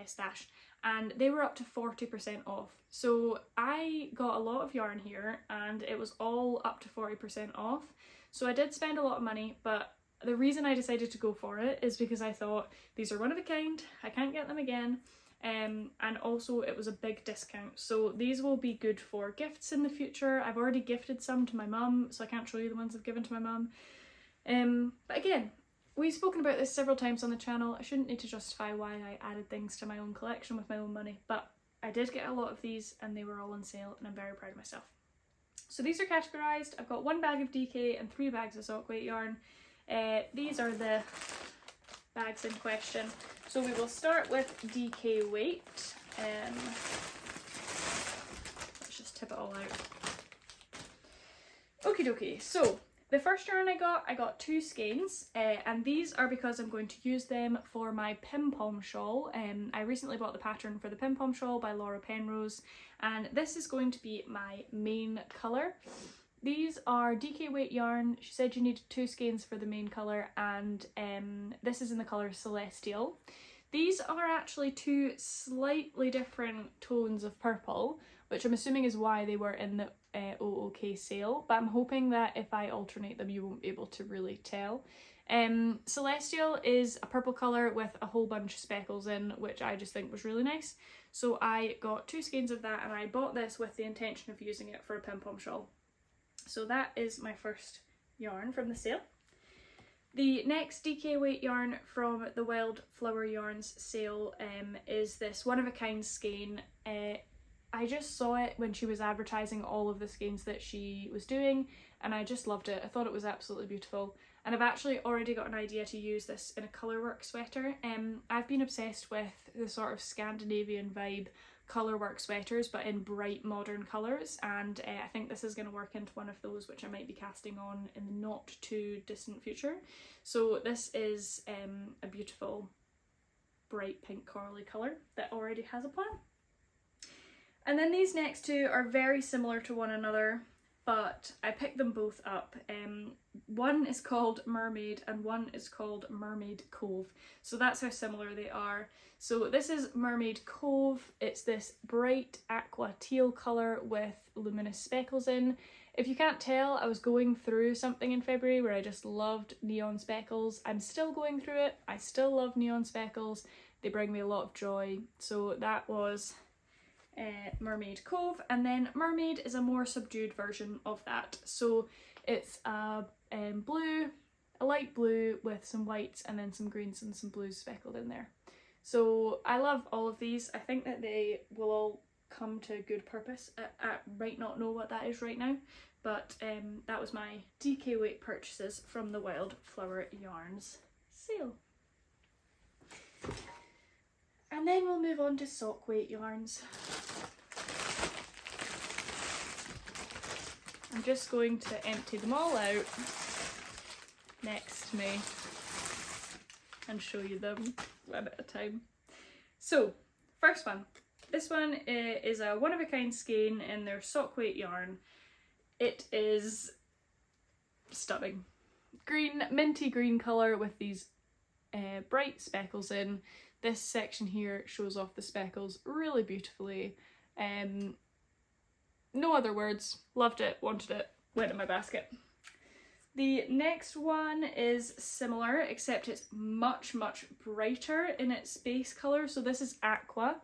stash. And they were up to 40% off. So I got a lot of yarn here and it was all up to 40% off. So I did spend a lot of money, but the reason I decided to go for it is because I thought these are one of a kind, I can't get them again. And also it was a big discount, so these will be good for gifts in the future. I've already gifted some to my mum, so I can't show you the ones I've given to my mum. But again, we've spoken about this several times on the channel. I shouldn't need to justify why I added things to my own collection with my own money, but I did get a lot of these and they were all on sale and I'm very proud of myself. So these are categorised. I've got 1 bag of DK and 3 bags of sock weight yarn. These are the bags in question. So we will start with DK weight. Let's just tip it all out. Okie dokie, so the first yarn I got 2 skeins, and these are because I'm going to use them for my Pim Pom shawl. I recently bought the pattern for the Pim Pom shawl by Laura Penrose, and this is going to be my main colour. These are DK weight yarn. She said you needed 2 skeins for the main colour, and this is in the colour Celestial. These are actually 2 slightly different tones of purple, which I'm assuming is why they were in the OOK sale, but I'm hoping that if I alternate them you won't be able to really tell. Celestial is a purple colour with a whole bunch of speckles in, which I just think was really nice. So I got 2 skeins of that and I bought this with the intention of using it for a Pim Pom shawl. So that is my first yarn from the sale. The next DK weight yarn from the Wildflower Yarns sale is this one of a kind skein. I just saw it when she was advertising all of the skeins that she was doing and I just loved it. I thought it was absolutely beautiful, and I've actually already got an idea to use this in a colourwork sweater. I've been obsessed with the sort of Scandinavian vibe colourwork sweaters but in bright modern colours, and I think this is going to work into one of those which I might be casting on in the not too distant future. So this is a beautiful bright pink corally colour that already has a plan. And then these next 2 are very similar to one another, but I picked them both up. One is called Mermaid and one is called Mermaid Cove. So that's how similar they are. So this is Mermaid Cove. It's this bright aqua teal colour with luminous speckles in. If you can't tell, I was going through something in February where I just loved neon speckles. I'm still going through it. I still love neon speckles. They bring me a lot of joy. So that was Mermaid Cove, and then Mermaid is a more subdued version of that. So it's a blue, a light blue with some whites and then some greens and some blues speckled in there. So I love all of these. I think that they will all come to good purpose. I might not know what that is right now, but that was my DK weight purchases from the Wildflower Yarns sale. And then we'll move on to sock weight yarns. I'm just going to empty them all out next to me and show you them one at a time. So, first one. This one is a one of a kind skein in their sock weight yarn. It is stunning. Green, minty green colour with these bright speckles in. This section here shows off the speckles really beautifully. No other words. Loved it, wanted it, went in my basket. The next one is similar, except it's much, much brighter in its base colour. So this is aqua,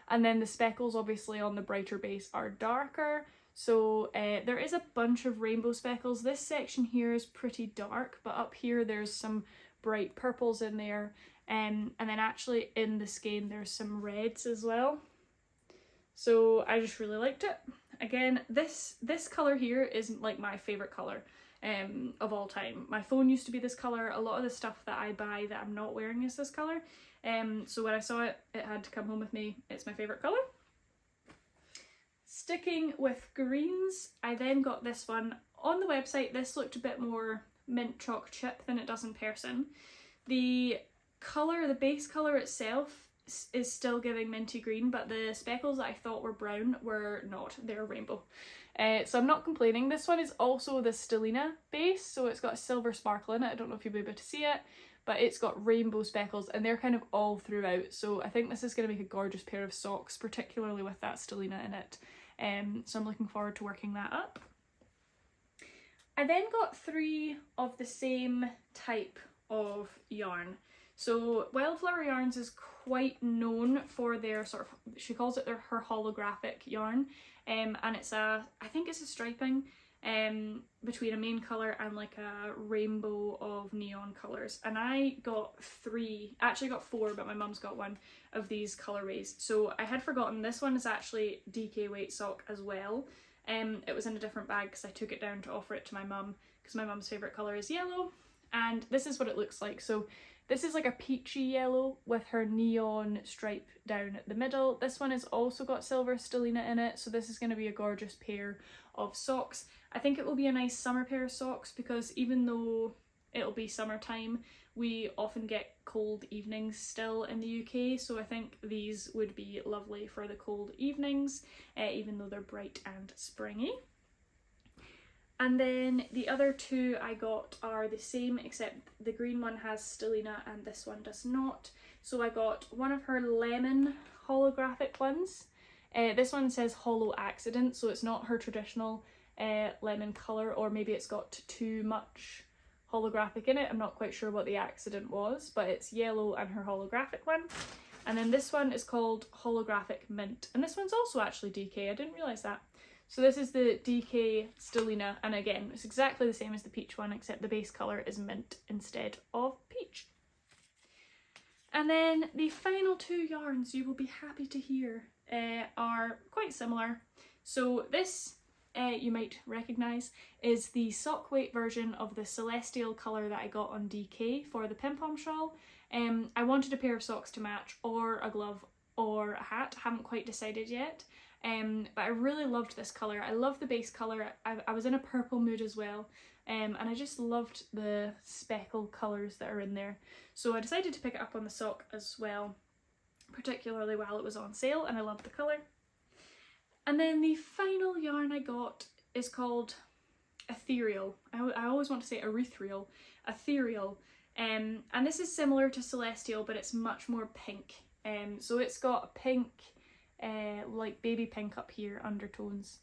and then the speckles obviously on the brighter base are darker. So there is a bunch of rainbow speckles. This section here is pretty dark, but up here there's some bright purples in there. And then actually in the skein there's some reds as well. So I just really liked it. Again, this colour here is like my favourite colour of all time. My phone used to be this colour. A lot of the stuff that I buy that I'm not wearing is this colour. So when I saw it, it had to come home with me. It's my favourite colour. Sticking with greens, I then got this one. On the website, this looked a bit more mint chalk chip than it does in person. The colour, the base colour itself is still giving minty green, but the speckles that I thought were brown were not, they're rainbow. So I'm not complaining. This one is also the Stellina base, so it's got a silver sparkle in it. I don't know if you'll be able to see it, but it's got rainbow speckles and they're kind of all throughout. So I think this is going to make a gorgeous pair of socks, particularly with that Stellina in it. So I'm looking forward to working that up. I then got 3 of the same type of yarn. So Wildflower Yarns is quite known for their sort of, she calls it her holographic yarn, and it's I think it's a striping between a main colour and like a rainbow of neon colours. And I got 3, actually got 4, but my mum's got 1 of these colourways. So I had forgotten this one is actually DK weight sock as well. It was in a different bag because I took it down to offer it to my mum because my mum's favourite colour is yellow, and this is what it looks like. So this is like a peachy yellow with her neon stripe down the middle. This one has also got silver stellina in it, so this is going to be a gorgeous pair of socks. I think it will be a nice summer pair of socks because even though it'll be summertime, we often get cold evenings still in the UK, so I think these would be lovely for the cold evenings, even though they're bright and springy. And then the other 2 I got are the same, except the green one has stellina and this one does not. So I got one of her lemon holographic ones. This one says Hollow Accident, so it's not her traditional lemon colour, or maybe it's got too much holographic in it. I'm not quite sure what the accident was, but it's yellow and her holographic one. And then this one is called Holographic Mint, and this one's also actually DK, I didn't realise that. So this is the DK Stellina, and again it's exactly the same as the peach one, except the base colour is mint instead of peach. And then the final 2 yarns you will be happy to hear are quite similar. So this, you might recognise, is the sock weight version of the Celestial colour that I got on DK for the Pim Pom shawl. I wanted a pair of socks to match, or a glove, or a hat, haven't quite decided yet. But I really loved this colour. I love the base colour. I was in a purple mood as well, and I just loved the speckle colours that are in there. So I decided to pick it up on the sock as well, particularly while it was on sale, and I loved the colour. And then the final yarn I got is called Ethereal. I always want to say ethereal. And this is similar to Celestial, but it's much more pink. So it's got a pink, like baby pink up here, undertones,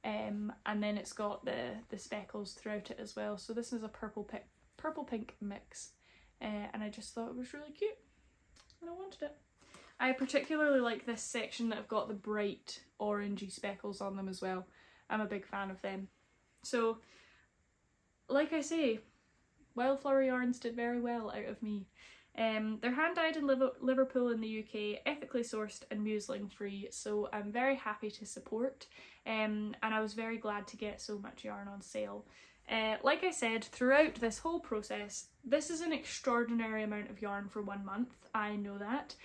and then it's got the speckles throughout it as well. So this is a purple pink mix, and I just thought it was really cute and I wanted it. I particularly like this section that have got the bright orangey speckles on them as well. I'm a big fan of them. So like I say, Wildflower Yarns did very well out of me. They're hand dyed in Liverpool in the UK, ethically sourced and muslin free, so I'm very happy to support, and I was very glad to get so much yarn on sale. Like I said, throughout this whole process, this is an extraordinary amount of yarn for 1 month, I know that.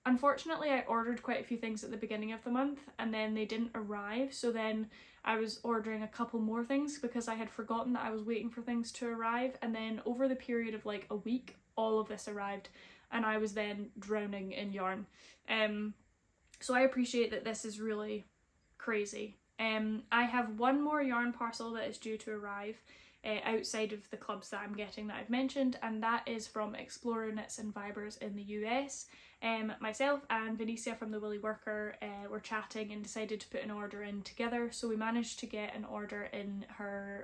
Unfortunately, I ordered quite a few things at the beginning of the month and then they didn't arrive, so then I was ordering a couple more things because I had forgotten that I was waiting for things to arrive, and then over the period of like a week, all of this arrived and I was then drowning in yarn. So I appreciate that this is really crazy. I have 1 more yarn parcel that is due to arrive outside of the clubs that I'm getting that I've mentioned, and that is from Explorer Knits and Fibers in the US. Myself and Venicia from the Woolly Worker were chatting and decided to put an order in together, so we managed to get an order in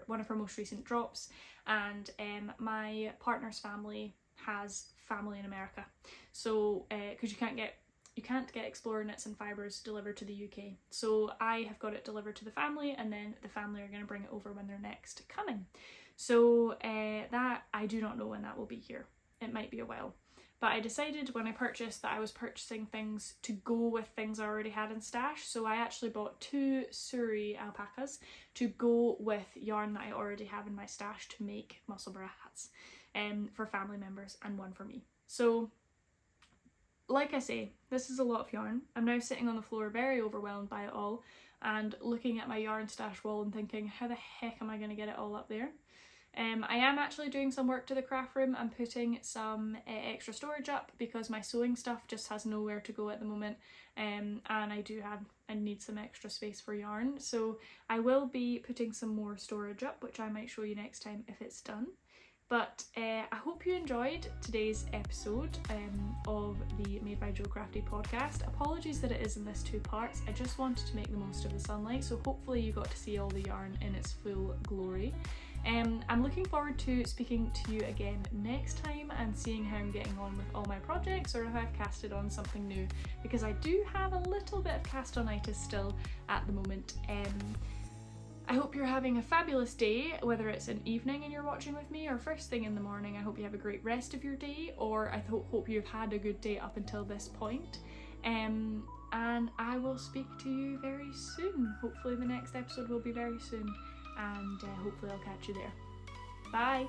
one of her most recent drops, and my partner's family has family in America, so because you can't get Explorer Knits and Fibers delivered to the UK. So I have got it delivered to the family, and then the family are going to bring it over when they're next coming. So that, I do not know when that will be here. It might be a while. But I decided when I purchased that I was purchasing things to go with things I already had in stash. So I actually bought 2 Suri alpacas to go with yarn that I already have in my stash to make Musselburgh hats for family members, and 1 for me. So like I say, this is a lot of yarn. I'm now sitting on the floor very overwhelmed by it all and looking at my yarn stash wall and thinking, how the heck am I going to get it all up there? I am actually doing some work to the craft room. I'm putting some extra storage up because my sewing stuff just has nowhere to go at the moment, and I need some extra space for yarn. So I will be putting some more storage up, which I might show you next time if it's done. But I hope you enjoyed today's episode of the Made by Jo Crafty podcast. Apologies that it is in this 2 parts. I just wanted to make the most of the sunlight, so hopefully you got to see all the yarn in its full glory. I'm looking forward to speaking to you again next time and seeing how I'm getting on with all my projects, or if I've casted on something new, because I do have a little bit of cast-onitis still at the moment. I hope you're having a fabulous day, whether it's an evening and you're watching with me or first thing in the morning. I hope you have a great rest of your day, or I hope you've had a good day up until this point. And I will speak to you very soon. Hopefully the next episode will be very soon, and hopefully I'll catch you there. Bye!